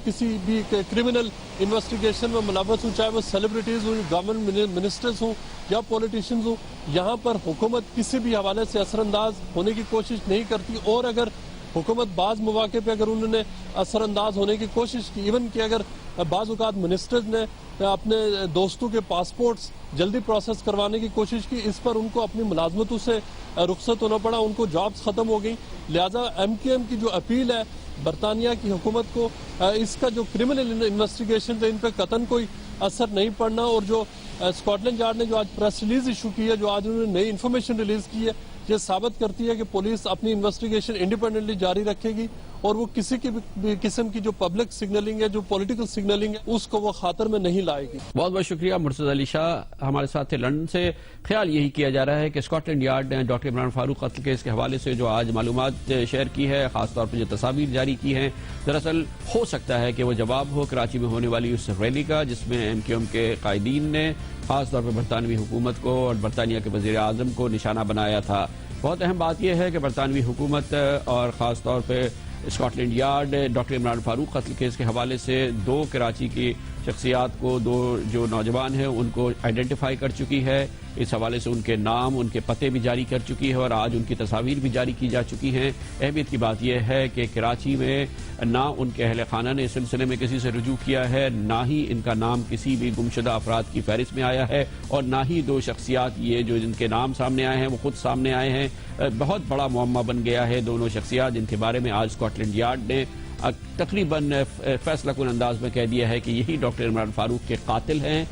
کسی بھی کرمنل انویسٹیگیشن میں ملوث ہوں, چاہے وہ سیلیبریٹیز ہوں, گورنمنٹ منسٹرز ہوں یا پولیٹیشنز ہوں, یہاں پر حکومت کسی بھی حوالے سے اثر انداز ہونے کی کوشش نہیں کرتی. اور اگر حکومت بعض مواقع پہ اگر انہوں نے اثر انداز ہونے کی کوشش کی, ایون کہ اگر بعض اوقات منسٹرز نے اپنے دوستوں کے پاسپورٹس جلدی پروسیس کروانے کی کوشش کی, اس پر ان کو اپنی ملازمتوں سے رخصت ہونا پڑا, ان کو جابز ختم ہو گئی. لہذا ایم کیو ایم کی جو اپیل ہے برطانیہ کی حکومت کو, اس کا جو کرمنل انویسٹیگیشن ہے ان پہ قطعاً کوئی اثر نہیں پڑنا. اور جو اسکاٹ لینڈ یارڈ نے جو آج پریس ریلیز ایشو کی ہے, جو آج انہوں نے نئی انفارمیشن ریلیز کی ہے, یہ ثابت کرتی ہے کہ پولیس اپنی انویسٹیگیشن انڈیپینڈنٹلی جاری رکھے گی اور وہ کسی کی بھی قسم کی جو پبلک سگنلنگ ہے, جو پولیٹیکل سگنلنگ ہے, اس کو وہ خاطر میں نہیں لائے گی. بہت بہت شکریہ. مرتضی علی شاہ ہمارے ساتھ تھے لندن سے. خیال یہی کیا جا رہا ہے کہ اسکاٹ لینڈ یارڈ نے ڈاکٹر عمران فاروق قتل کیس کے حوالے سے جو آج معلومات شیئر کی ہے, خاص طور پر جو تصاویر جاری کی ہیں, دراصل ہو سکتا ہے کہ وہ جواب ہو کراچی میں ہونے والی اس ریلی کا جس میں ایم کیو ایم کے قائدین نے خاص طور پر برطانوی حکومت کو اور برطانیہ کے وزیر اعظم کو نشانہ بنایا تھا. بہت اہم بات یہ ہے کہ برطانوی حکومت اور خاص طور پہ Scotland Yard doctor Imran Farooq قتل کیس کے حوالے سے 2 کراچی کی شخصیات کو, 2 جو نوجوان ہیں ان کو آئیڈینٹیفائی کر چکی ہے. اس حوالے سے ان کے نام, ان کے پتے بھی جاری کر چکی ہے اور آج ان کی تصاویر بھی جاری کی جا چکی ہیں. اہمیت کی بات یہ ہے کہ کراچی میں نہ ان کے اہل خانہ نے اس سلسلے میں کسی سے رجوع کیا ہے, نہ ہی ان کا نام کسی بھی گمشدہ افراد کی فہرست میں آیا ہے, اور نہ ہی 2 شخصیات یہ جو جن کے نام سامنے آئے ہیں وہ خود سامنے آئے ہیں. بہت بڑا معمہ بن گیا ہے دونوں شخصیات جن کے بارے میں آج اسکاٹ لینڈ یارڈ نے تقریباً فیصلہ کن انداز میں کہہ دیا ہے کہ یہی ڈاکٹر عمران فاروق کے قاتل ہیں.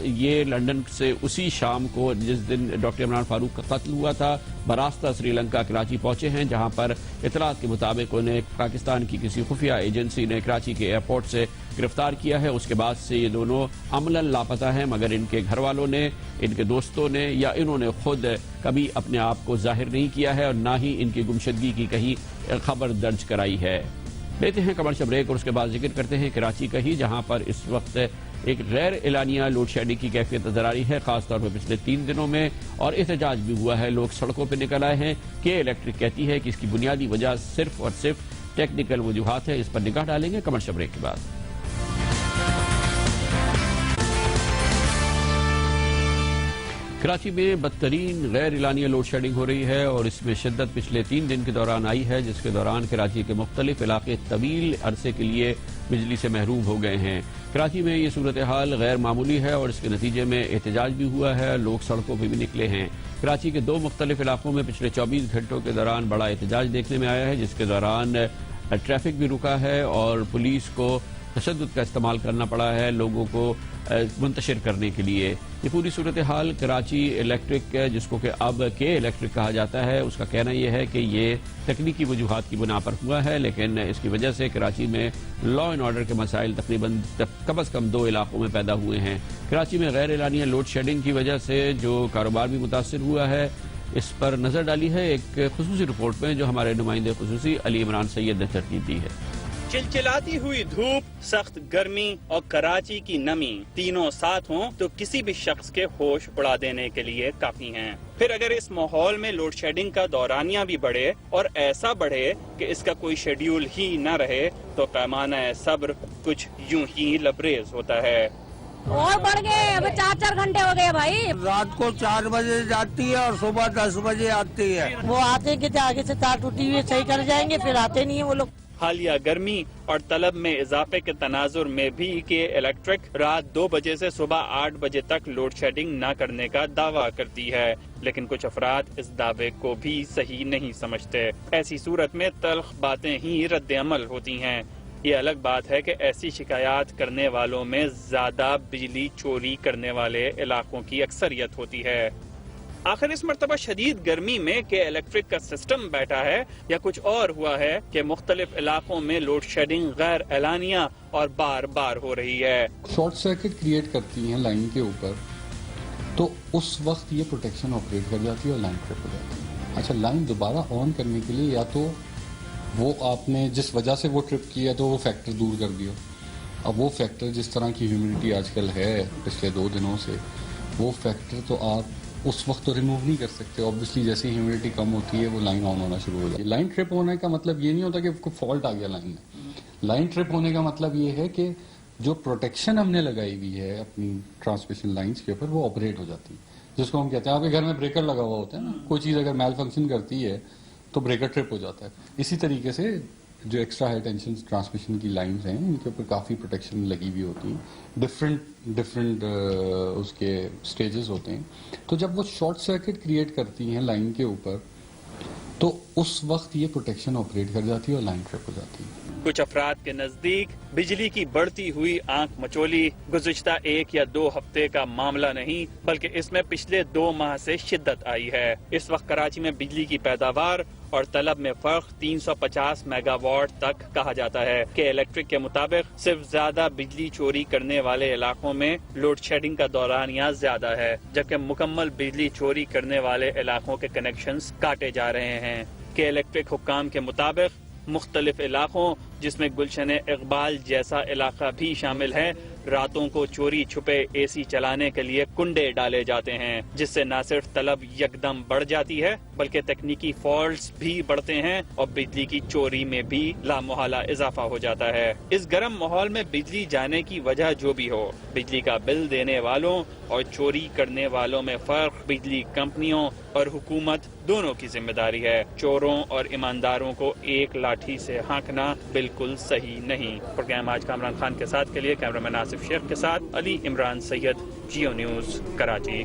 یہ لندن سے اسی شام کو جس دن ڈاکٹر عمران فاروق کا قتل ہوا تھا براستہ سری لنکا کراچی پہنچے ہیں, جہاں پر اطلاعات کے مطابق انہیں پاکستان کی کسی خفیہ ایجنسی نے کراچی کے ایئرپورٹ سے گرفتار کیا ہے. اس کے بعد سے یہ دونوں عملاً لاپتہ ہیں, مگر ان کے گھر والوں نے, ان کے دوستوں نے یا انہوں نے خود کبھی اپنے آپ کو ظاہر نہیں کیا ہے اور نہ ہی ان کی گمشدگی کی کہیں خبر درج کرائی ہے. لیتے ہیں کمرشل بریک اور اس کے بعد ذکر کرتے ہیں کراچی کا ہی, جہاں پر اس وقت ایک غیر اعلانیہ لوڈ شیڈنگ کی کیفیت نظر آ رہی ہے, خاص طور پر پچھلے 3 دنوں میں, اور احتجاج بھی ہوا ہے. لوگ سڑکوں پہ نکل آئے ہیں. کے الیکٹرک کہتی ہے کہ اس کی بنیادی وجہ صرف اور صرف ٹیکنیکل وجوہات ہے. اس پر نگاہ ڈالیں گے کمرشل بریک کے بعد. کراچی میں بدترین غیر اعلانیہ لوڈ شیڈنگ ہو رہی ہے اور اس میں شدت پچھلے 3 دن کے دوران آئی ہے, جس کے دوران کراچی کے مختلف علاقے طویل عرصے کے لیے بجلی سے محروم ہو گئے ہیں. کراچی میں یہ صورتحال غیر معمولی ہے اور اس کے نتیجے میں احتجاج بھی ہوا ہے, لوگ سڑکوں پہ بھی نکلے ہیں. کراچی کے 2 مختلف علاقوں میں پچھلے 24 گھنٹوں کے دوران بڑا احتجاج دیکھنے میں آیا ہے, جس کے دوران ٹریفک بھی رکا ہے اور پولیس کو تشدد کا استعمال کرنا پڑا ہے لوگوں کو منتشر کرنے کے لیے. یہ پوری صورتحال کراچی الیکٹرک جس کو کہ اب کے الیکٹرک کہا جاتا ہے اس کا کہنا یہ ہے کہ یہ تکنیکی وجوہات کی بنا پر ہوا ہے، لیکن اس کی وجہ سے کراچی میں لا اینڈ آرڈر کے مسائل تقریباً کم از کم 2 علاقوں میں پیدا ہوئے ہیں. کراچی میں غیر اعلانیہ لوڈ شیڈنگ کی وجہ سے جو کاروبار بھی متاثر ہوا ہے اس پر نظر ڈالی ہے ایک خصوصی رپورٹ میں جو ہمارے نمائندے خصوصی علی عمران سید نے ترتیب دی ہے. چلچلاتی ہوئی دھوپ، سخت گرمی اور کراچی کی نمی تینوں ساتھ ہوں تو کسی بھی شخص کے ہوش اڑا دینے کے لیے کافی ہیں. پھر اگر اس ماحول میں لوڈ شیڈنگ کا دورانیہ بھی بڑھے اور ایسا بڑھے کہ اس کا کوئی شیڈیول ہی نہ رہے تو پیمانہ صبر کچھ یوں ہی لبریز ہوتا ہے. اور بڑھ گئے، اب 4 گھنٹے ہو گئے بھائی. رات کو 4 بجے جاتی ہے اور صبح 10 بجے آتی ہے. وہ آتے کہ آگے سے تار ٹوٹی ہوئی صحیح کر جائیں گے، پھر آتے نہیں ہیں وہ لوگ. حالیہ گرمی اور طلب میں اضافے کے تناظر میں بھی کہ الیکٹرک رات 2 بجے سے صبح 8 بجے تک لوڈ شیڈنگ نہ کرنے کا دعویٰ کرتی ہے، لیکن کچھ افراد اس دعوے کو بھی صحیح نہیں سمجھتے. ایسی صورت میں تلخ باتیں ہی رد عمل ہوتی ہیں. یہ الگ بات ہے کہ ایسی شکایات کرنے والوں میں زیادہ بجلی چوری کرنے والے علاقوں کی اکثریت ہوتی ہے. آخر اس مرتبہ شدید گرمی میں کہ الیکٹرک کا سسٹم بیٹھا ہے یا کچھ اور ہوا ہے کہ مختلف علاقوں میں لوڈ شیڈنگ غیر اعلانیہ اور بار بار ہو رہی ہے. شارٹ سرکٹ کریٹ کرتی ہیں لائن کے اوپر تو اس وقت یہ پروٹیکشن آپریٹ کر جاتی ہے اور لائن ٹرپ ہو جاتی ہے. اچھا، لائن دوبارہ آن کرنے کے لیے یا تو وہ آپ نے جس وجہ سے وہ ٹرپ کیا تو وہ فیکٹر دور کر دیا. اب وہ فیکٹر جس طرح کی ہیومیڈیٹی آج کل ہے پچھلے 2 دنوں سے، وہ فیکٹر تو آپ اس وقت تو ریموو نہیں کر سکتے. اوبیسلی جیسے ہیومیڈیٹی کم ہوتی ہے وہ لائن آن ہونا شروع ہو جاتی ہے. لائن ٹرپ ہونے کا مطلب یہ نہیں ہوتا کہ کوئی فالٹ آ گیا لائن میں. لائن ٹرپ ہونے کا مطلب یہ ہے کہ جو پروٹیکشن ہم نے لگائی ہوئی ہے اپنی ٹرانسمیشن لائنز کے اوپر وہ آپریٹ ہو جاتی ہے، جس کو ہم کہتے ہیں آپ کے گھر میں بریکر لگا ہوا ہوتا ہے نا، کوئی چیز اگر میل فنکشن کرتی ہے تو بریکر ٹرپ ہو جاتا ہے. اسی طریقے سے جو ایکسٹرا ہائی ٹینشن ٹرانسمیشن کی لائنز ہیں ان کے اوپر کافی پروٹیکشن لگی ہوئی ہوتی ہیں، ڈفرینٹ اس کے سٹیجز ہوتے ہیں. تو جب وہ شارٹ سرکٹ کریٹ کرتی ہیں لائن کے اوپر تو اس وقت یہ پروٹیکشن آپریٹ کر جاتی ہے اور لائن ٹرپ ہو جاتی ہے. کچھ افراد کے نزدیک بجلی کی بڑھتی ہوئی آنکھ مچولی گزشتہ 1 یا 2 ہفتے کا معاملہ نہیں بلکہ اس میں پچھلے 2 ماہ سے شدت آئی ہے. اس وقت کراچی میں بجلی کی پیداوار اور طلب میں فرق 350 میگا واٹ تک کہا جاتا ہے کہ الیکٹرک کے مطابق صرف زیادہ بجلی چوری کرنے والے علاقوں میں لوڈ شیڈنگ کا دورانیہ زیادہ ہے، جبکہ مکمل بجلی چوری کرنے والے علاقوں کے کنیکشنز کاٹے جا رہے ہیں. کہ الیکٹرک حکام کے مطابق مختلف علاقوں جس میں گلشن اقبال جیسا علاقہ بھی شامل ہے، راتوں کو چوری چھپے اے سی چلانے کے لیے کنڈے ڈالے جاتے ہیں، جس سے نہ صرف طلب یکدم بڑھ جاتی ہے بلکہ تکنیکی فالٹس بھی بڑھتے ہیں اور بجلی کی چوری میں بھی لامحالہ اضافہ ہو جاتا ہے. اس گرم ماحول میں بجلی جانے کی وجہ جو بھی ہو، بجلی کا بل دینے والوں اور چوری کرنے والوں میں فرق بجلی کمپنیوں اور حکومت دونوں کی ذمہ داری ہے. چوروں اور ایمانداروں کو ایک لاٹھی سے ہانکنا بالکل صحیح نہیں. پروگرام آج کامران خان کے ساتھ کے لیے کیمرامین آصف شیخ کے ساتھ علی عمران سید، جیو نیوز، کراچی.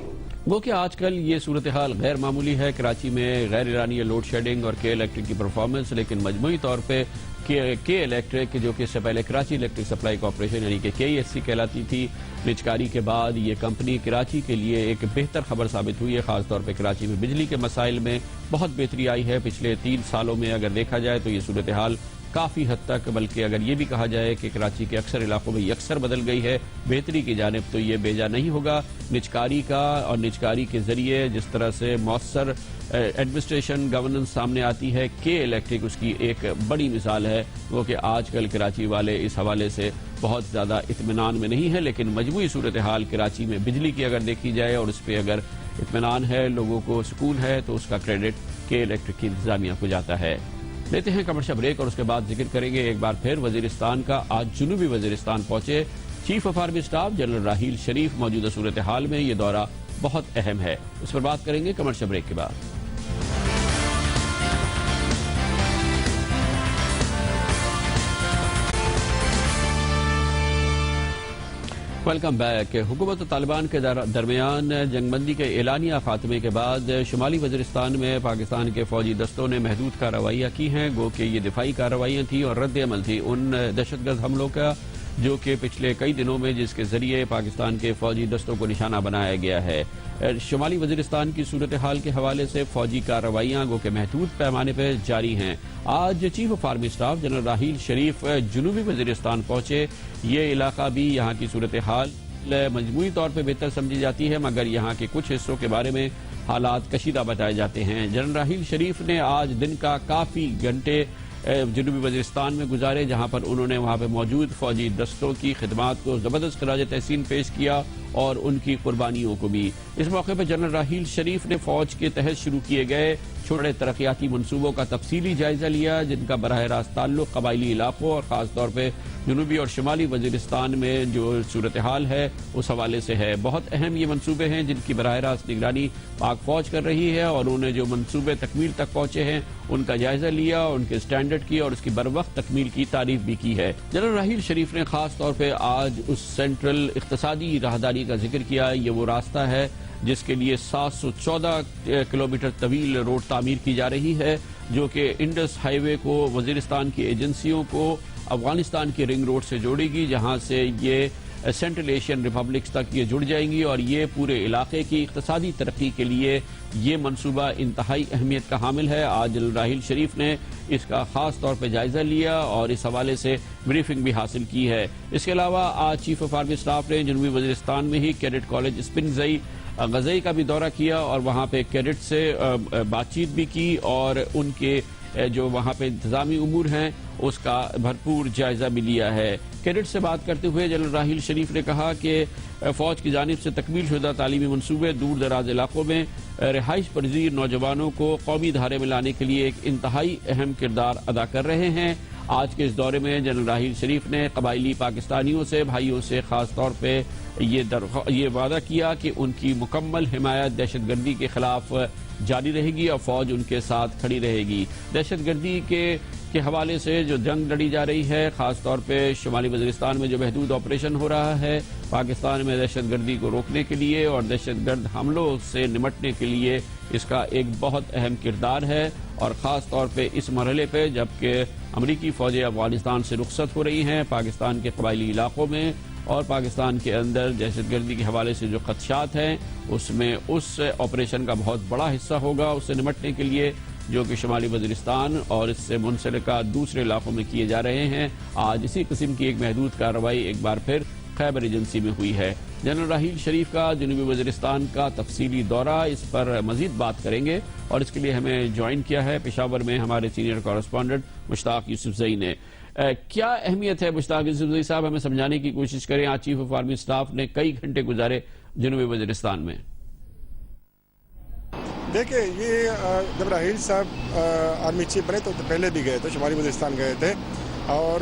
وہ کہ آج کل یہ صورتحال غیر معمولی ہے کراچی میں غیر اعلانیہ لوڈ شیڈنگ اور کے الیکٹرک کی پرفارمنس، لیکن مجموعی طور پہ کے الیکٹرک جو کہ اس سے پہلے کراچی الیکٹرک سپلائی کارپوریشن یعنی کہ KESC کہلاتی تھی، نجکاری کے بعد یہ کمپنی کراچی کے لیے ایک بہتر خبر ثابت ہوئی ہے. خاص طور پہ کراچی میں بجلی کے مسائل میں بہت بہتری آئی ہے. پچھلے 3 سالوں میں اگر دیکھا جائے تو یہ صورتحال کافی حد تک، بلکہ اگر یہ بھی کہا جائے کہ کراچی کے اکثر علاقوں میں یکسر بدل گئی ہے بہتری کی جانب، تو یہ بیجا نہیں ہوگا. نجکاری کا اور نجکاری کے ذریعے جس طرح سے مؤثر ایڈمنسٹریشن گورننس سامنے آتی ہے، کے الیکٹرک اس کی ایک بڑی مثال ہے. وہ کہ آج کل کراچی والے اس حوالے سے بہت زیادہ اطمینان میں نہیں ہے، لیکن مجموعی صورتحال کراچی میں بجلی کی اگر دیکھی جائے اور اس پہ اگر اطمینان ہے، لوگوں کو سکون ہے، تو اس کا کریڈٹ کے الیکٹرک کی انتظامیہ کو جاتا ہے. لیتے ہیں کمرشل بریک اور اس کے بعد ذکر کریں گے ایک بار پھر وزیرستان کا. آج جنوبی وزیرستان پہنچے chief of army staff general Raheel Sharif. موجودہ صورتحال میں یہ دورہ بہت اہم ہے، اس پر بات کریں گے کمرشل بریک کے بعد. Welcome back. حکومت و طالبان کے درمیان جنگ بندی کے اعلانیہ خاتمے کے بعد شمالی وزیرستان میں پاکستان کے فوجی دستوں نے محدود کارروائیاں کی ہیں. گو کہ یہ دفاعی کارروائیاں تھیں اور رد عمل تھی ان دہشت گرد حملوں کا جو کہ پچھلے کئی دنوں میں جس کے ذریعے پاکستان کے فوجی دستوں کو نشانہ بنایا گیا ہے۔ شمالی وزیرستان کی صورتحال کے حوالے سے فوجی کارروائیاں گو کہ محدود پیمانے پر جاری ہیں۔ آج chief of army staff general Raheel Sharif جنوبی وزیرستان پہنچے۔ یہ علاقہ بھی یہاں کی صورتحال مجموعی طور پہ بہتر سمجھی جاتی ہے، مگر یہاں کے کچھ حصوں کے بارے میں حالات کشیدہ بتائے جاتے ہیں۔ جنرل راحیل شریف نے آج دن کا کافی گھنٹے جنوبی وزیرستان میں گزارے، جہاں پر انہوں نے وہاں پہ موجود فوجی دستوں کی خدمات کو زبردست خراج تحسین پیش کیا اور ان کی قربانیوں کو بھی۔ اس موقع پر جنرل راحیل شریف نے فوج کے تحت شروع کیے گئے چھوٹے ترقیاتی منصوبوں کا تفصیلی جائزہ لیا، جن کا براہ راست تعلق قبائلی علاقوں اور خاص طور پہ جنوبی اور شمالی وزیرستان میں جو صورتحال ہے اس حوالے سے ہے۔ بہت اہم یہ منصوبے ہیں جن کی براہ راست نگرانی پاک فوج کر رہی ہے، اور انہوں نے جو منصوبے تکمیل تک پہنچے ہیں ان کا جائزہ لیا، ان کے سٹینڈرڈ کی اور اس کی بروقت تکمیل کی تعریف بھی کی ہے۔ جنرل راحیل شریف نے خاص طور پہ آج اس سینٹرل اقتصادی راہداری کا ذکر کیا۔ یہ وہ راستہ ہے جس کے لیے 714 کلومیٹر طویل روڈ تعمیر کی جا رہی ہے، جو کہ انڈس ہائی وے کو وزیرستان کی ایجنسیوں کو افغانستان کے رنگ روڈ سے جوڑے گی، جہاں سے یہ سینٹرل ایشین ریپبلکس تک یہ جڑ جائیں گی، اور یہ پورے علاقے کی اقتصادی ترقی کے لیے یہ منصوبہ انتہائی اہمیت کا حامل ہے۔ آج جنرل راحیل شریف نے اس کا خاص طور پہ جائزہ لیا اور اس حوالے سے بریفنگ بھی حاصل کی ہے۔ اس کے علاوہ آج چیف آف آرمی اسٹاف نے جنوبی وزیرستان میں ہی کیڈٹ کالج اسپنزئی غزئی کا بھی دورہ کیا اور وہاں پہ کیڈٹ سے بات چیت بھی کی اور ان کے جو وہاں پہ انتظامی امور ہیں اس کا بھرپور جائزہ بھی لیا ہے۔ کیڈٹ سے بات کرتے ہوئے جنرل راحیل شریف نے کہا کہ فوج کی جانب سے تکمیل شدہ تعلیمی منصوبے دور دراز علاقوں میں رہائش پذیر نوجوانوں کو قومی دھارے میں لانے کے لیے ایک انتہائی اہم کردار ادا کر رہے ہیں۔ آج کے اس دورے میں جنرل راحیل شریف نے قبائلی پاکستانیوں سے بھائیوں سے خاص طور پہ یہ وعدہ کیا کہ ان کی مکمل حمایت دہشت گردی کے خلاف جاری رہے گی اور فوج ان کے ساتھ کھڑی رہے گی۔ دہشت گردی کے حوالے سے جو جنگ لڑی جا رہی ہے، خاص طور پہ شمالی وزیرستان میں جو محدود آپریشن ہو رہا ہے پاکستان میں دہشت گردی کو روکنے کے لیے اور دہشت گرد حملوں سے نمٹنے کے لیے، اس کا ایک بہت اہم کردار ہے، اور خاص طور پہ اس مرحلے پہ جبکہ امریکی فوجیں افغانستان سے رخصت ہو رہی ہیں، پاکستان کے قبائلی علاقوں میں اور پاکستان کے اندر دہشت گردی کے حوالے سے جو خدشات ہیں اس میں اس آپریشن کا بہت بڑا حصہ ہوگا اس سے نمٹنے کے لیے، جو کہ شمالی وزیرستان اور اس سے منسلکہ دوسرے علاقوں میں کیے جا رہے ہیں۔ آج اسی قسم کی ایک محدود کارروائی ایک بار پھر خیبر ایجنسی میں ہوئی ہے۔ جنرل راحیل شریف کا جنوبی وزیرستان کا تفصیلی دورہ، اس پر مزید بات کریں گے، اور اس کے لیے ہمیں جوائن کیا ہے پشاور میں ہمارے سینئر کورسپونڈنٹ مشتاق یوسفزئی نے۔ کیا اہمیت ہے مشتاق یوسفزئی صاحب، ہمیں سمجھانے کی کوشش کریں۔ آج چیف آف آرمی اسٹاف نے کئی گھنٹے گزارے جنوبی وزیرستان میں۔ دیکھیں، یہ جب راحیل صاحب آرمی چیف بنے تو پہلے بھی گئے تھے، شمالی وزیرستان گئے تھے اور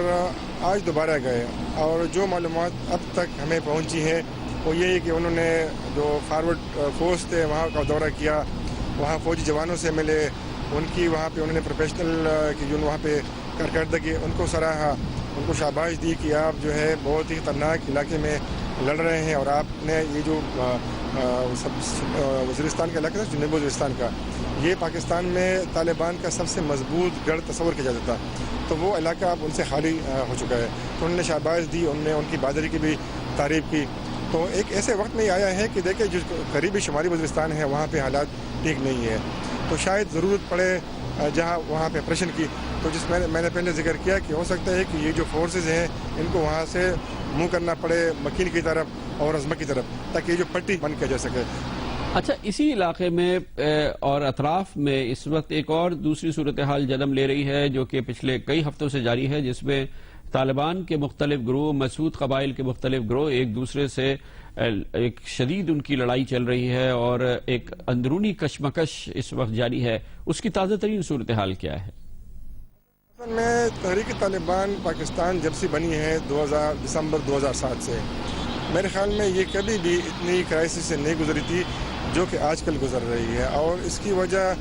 آج دوبارہ گئے، اور جو معلومات اب تک ہمیں پہنچی ہیں وہ یہ ہے کہ انہوں نے جو فارورڈ فورس تھے وہاں کا دورہ کیا، وہاں فوجی جوانوں سے ملے، ان کی وہاں پہ انہوں نے پروفیشنل کی جو وہاں پہ کارکردگی ان کو سراہا، ان کو شاباش دی کہ آپ جو ہے بہت ہی خطرناک علاقے میں لڑ رہے ہیں، اور آپ نے یہ جو وزیرستان کا علاقہ تھا جنوبی وزیرستان کا، یہ پاکستان میں طالبان کا سب سے مضبوط گڑھ تصور کیا جاتا تھا، تو وہ علاقہ اب ان سے خالی ہو چکا ہے، تو انہوں نے شاباش دی، انہوں نے ان کی بہادری کی بھی تعریف کی۔ تو ایک ایسے وقت میں آیا ہے کہ دیکھیں جو قریبی شمالی وزیرستان ہے وہاں پہ حالات ٹھیک نہیں ہے، تو شاید ضرورت پڑے جہاں وہاں پہ آپریشن کی، تو جس میں نے پہلے ذکر کیا کہ ہو سکتا ہے کہ یہ جو فورسز ہیں ان کو وہاں سے منہ کرنا پڑے مکین کی طرف اور عظمت کی طرف، تاکہ یہ جو پٹی بند کیا جا سکے۔ اچھا، اسی علاقے میں اور اطراف میں اس وقت ایک اور دوسری صورتحال جنم لے رہی ہے جو کہ پچھلے کئی ہفتوں سے جاری ہے، جس میں طالبان کے مختلف گروہ، مسعود قبائل کے مختلف گروہ ایک دوسرے سے ایک شدید ان کی لڑائی چل رہی ہے اور ایک اندرونی کشمکش اس وقت جاری ہے، اس کی تازہ ترین صورتحال کیا ہے؟ میں تحریک طالبان پاکستان جب سے بنی ہے دسمبر 2007 سے، میرے خیال میں یہ کبھی بھی اتنی کرائسس سے نہیں گزری تھی جو کہ آج کل گزر رہی ہے، اور اس کی وجہ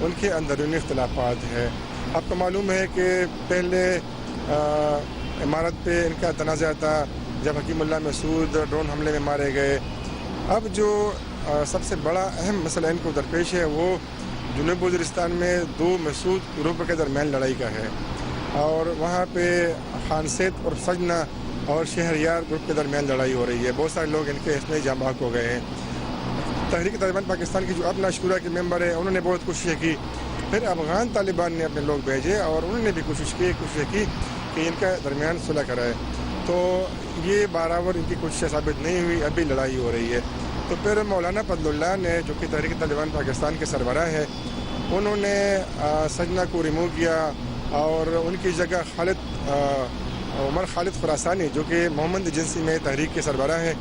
ان کے اندرونی اختلافات ہے۔ آپ کو معلوم ہے کہ پہلے امارت پہ ان کا تنازع تھا جب حکیم اللہ مسعود ڈرون حملے میں مارے گئے۔ اب جو سب سے بڑا اہم مسئلہ ان کو درپیش ہے وہ جنوبی وزیرستان میں دو مسعود گروپوں کے درمیان لڑائی کا ہے، اور وہاں پہ خان سید اور سجنا اور شہریار گروپ کے درمیان لڑائی ہو رہی ہے. بہت سارے لوگ ان کے اس میں جاں بحق ہو گئے ہیں. تحریک طالبان پاکستان کی جو اپنا شورا کے ممبر ہیں انہوں نے بہت کوششیں کی. پھر افغان طالبان نے اپنے لوگ بھیجے اور انہوں نے بھی کوششیں کی کہ ان کا درمیان صلح کرائے. تو یہ برابر ان کی کوششیں ثابت نہیں ہوئی, ابھی لڑائی ہو رہی ہے. تو پھر مولانا فضل اللہ نے جو کہ تحریک طالبان پاکستان کے سربراہ ہے, انہوں نے سجنا کو ریموو کیا اور ان کی جگہ عمر خالد خراسانی جو کہ محمد ایجنسی میں تحریک کے سربراہ ہیں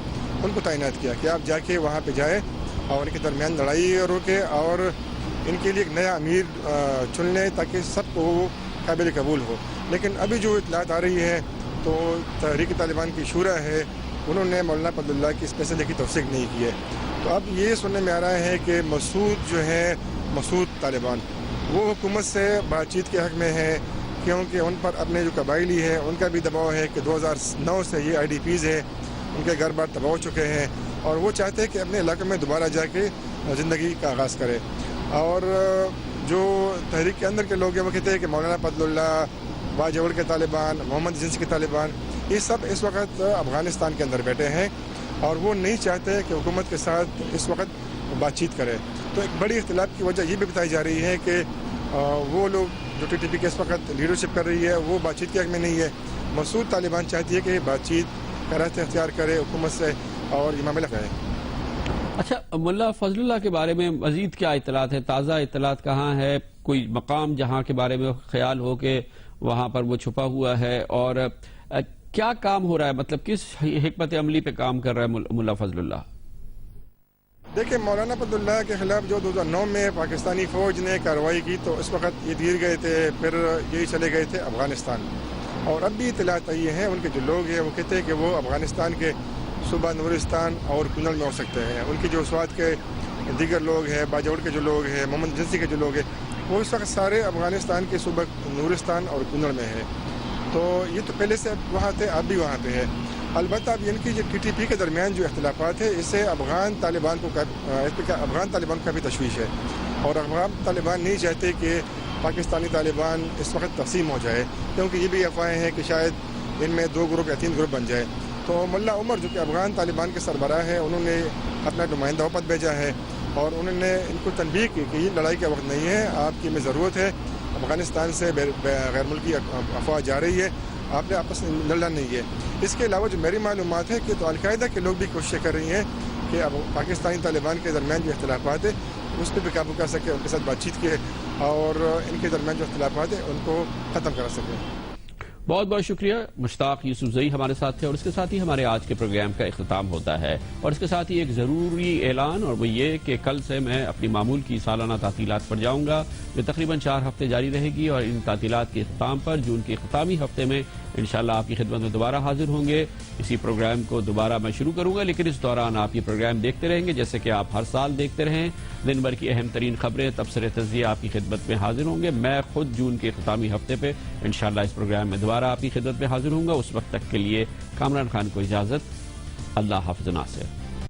ان کو تعینات کیا کہ آپ جا کے وہاں پہ جائیں اور ان کے درمیان لڑائی روکے اور ان کے لیے ایک نیا امیر چن لیں تاکہ سب کو وہ قابل قبول ہو. لیکن ابھی جو اطلاعات آ رہی ہے تو تحریک طالبان کی شورا ہے انہوں نے مولانا فضل اللہ کی اس فیصلے کی توثیق نہیں کی ہے. تو اب یہ سننے میں آ رہا ہے کہ مسعود طالبان وہ حکومت سے بات چیت کے حق میں ہے کیونکہ ان پر اپنے جو قبائلی ہیں ان کا بھی دباؤ ہے کہ 2009 سے یہ IDPs ہیں, ان کے گھر بار تباہ ہو چکے ہیں اور وہ چاہتے ہیں کہ اپنے علاقے میں دوبارہ جا کے زندگی کا آغاز کرے. اور جو تحریک کے اندر کے لوگ ہیں وہ کہتے ہیں کہ مولانا فضل اللہ, باجوڑ کے طالبان, محمد جنس کے طالبان, یہ سب اس وقت افغانستان کے اندر بیٹھے ہیں اور وہ نہیں چاہتے کہ حکومت کے ساتھ اس وقت بات چیت کرے. تو ایک بڑی اختلاف کی وجہ یہ بھی بتائی جا رہی ہے کہ وہ لوگ جو TTP کے اس وقت لیڈرشپ کر رہی ہے وہ بات چیت کے حق میں نہیں ہے. مسعود طالبان چاہتی ہے کہ بات چیت کا راستہ اختیار کرے حکومت سے اور یہ معاملہ کرے. اچھا, ملا فضل اللہ کے بارے میں مزید کیا اطلاعات ہے؟ تازہ اطلاعات کہاں ہے؟ کوئی مقام جہاں کے بارے میں خیال ہو کہ وہاں پر وہ چھپا ہوا ہے اور کیا کام ہو رہا ہے, مطلب کس حکمت عملی پہ کام کر رہا ہے ملا فضل اللہ؟ دیکھیں, مولانا فضل اللہ کے خلاف جو 2009 میں پاکستانی فوج نے کارروائی کی تو اس وقت یہ دیر گئے تھے, پھر یہی چلے گئے تھے افغانستان. اور اب بھی اطلاعات آئی ہیں ان کے جو لوگ ہیں وہ کہتے ہیں کہ وہ افغانستان کے صوبہ نورستان اور کنل میں ہو سکتے ہیں. ان کی جو سوات کے دیگر لوگ ہیں, باجوڑ کے جو لوگ ہیں, محمد جنسی کے جو لوگ ہیں, وہ اس وقت سارے افغانستان کے صوبہ نورستان اور کنل میں ہیں. تو یہ تو پہلے سے وہاں تھے, اب بھی وہاں پہ ہے. البتہ اب ان کی جو TTP کے درمیان جو اختلافات ہے اس سے افغان طالبان کو بھی تشویش ہے اور افغان طالبان نہیں چاہتے کہ پاکستانی طالبان اس وقت تقسیم ہو جائے, کیونکہ یہ بھی افواہیں ہیں کہ شاید ان میں 2 گروپ یا 3 گروپ بن جائے. تو ملا عمر جو کہ افغان طالبان کے سربراہ ہیں انہوں نے اپنا نمائندہ وفد بھیجا ہے اور انہوں نے ان کو تنبیہ کی کہ یہ لڑائی کا وقت نہیں ہے, آپ کی ہمیں ضرورت ہے, افغانستان سے غیر ملکی افواج جا رہی ہے, آپ نے آپس میں لڑنا نہیں ہے. اس کے علاوہ جو میری معلومات ہے کہ تو القاعدہ کے لوگ بھی کوششیں کر رہی ہیں کہ اب پاکستانی طالبان کے درمیان جو اختلافات ہیں اس پہ بھی قابو کر سکے, ان کے ساتھ بات چیت کی اور ان کے درمیان جو اختلافات ہیں ان کو ختم کرا سکے. بہت بہت شکریہ. مشتاق یوسفزئی ہمارے ساتھ تھے اور اس کے ساتھ ہی ہمارے آج کے پروگرام کا اختتام ہوتا ہے. اور اس کے ساتھ ہی ایک ضروری اعلان, اور وہ یہ کہ کل سے میں اپنی معمول کی سالانہ تعطیلات پر جاؤں گا جو تقریباً 4 ہفتے جاری رہے گی, اور ان تعطیلات کے اختتام پر جون کے اختتامی ہفتے میں انشاءاللہ آپ کی خدمت میں دوبارہ حاضر ہوں گے. اسی پروگرام کو دوبارہ میں شروع کروں گا, لیکن اس دوران آپ یہ پروگرام دیکھتے رہیں گے جیسے کہ آپ ہر سال دیکھتے رہیں. دن بھر کی اہم ترین خبریں, تبصرے, تجزیے آپ کی خدمت میں حاضر ہوں گے. میں خود جون کے اختتامی ہفتے پہ انشاءاللہ اس پروگرام میں دوبارہ آپ کی خدمت میں حاضر ہوں گا. اس وقت تک کے لیے کامران خان کو اجازت. اللہ حافظ ناصر.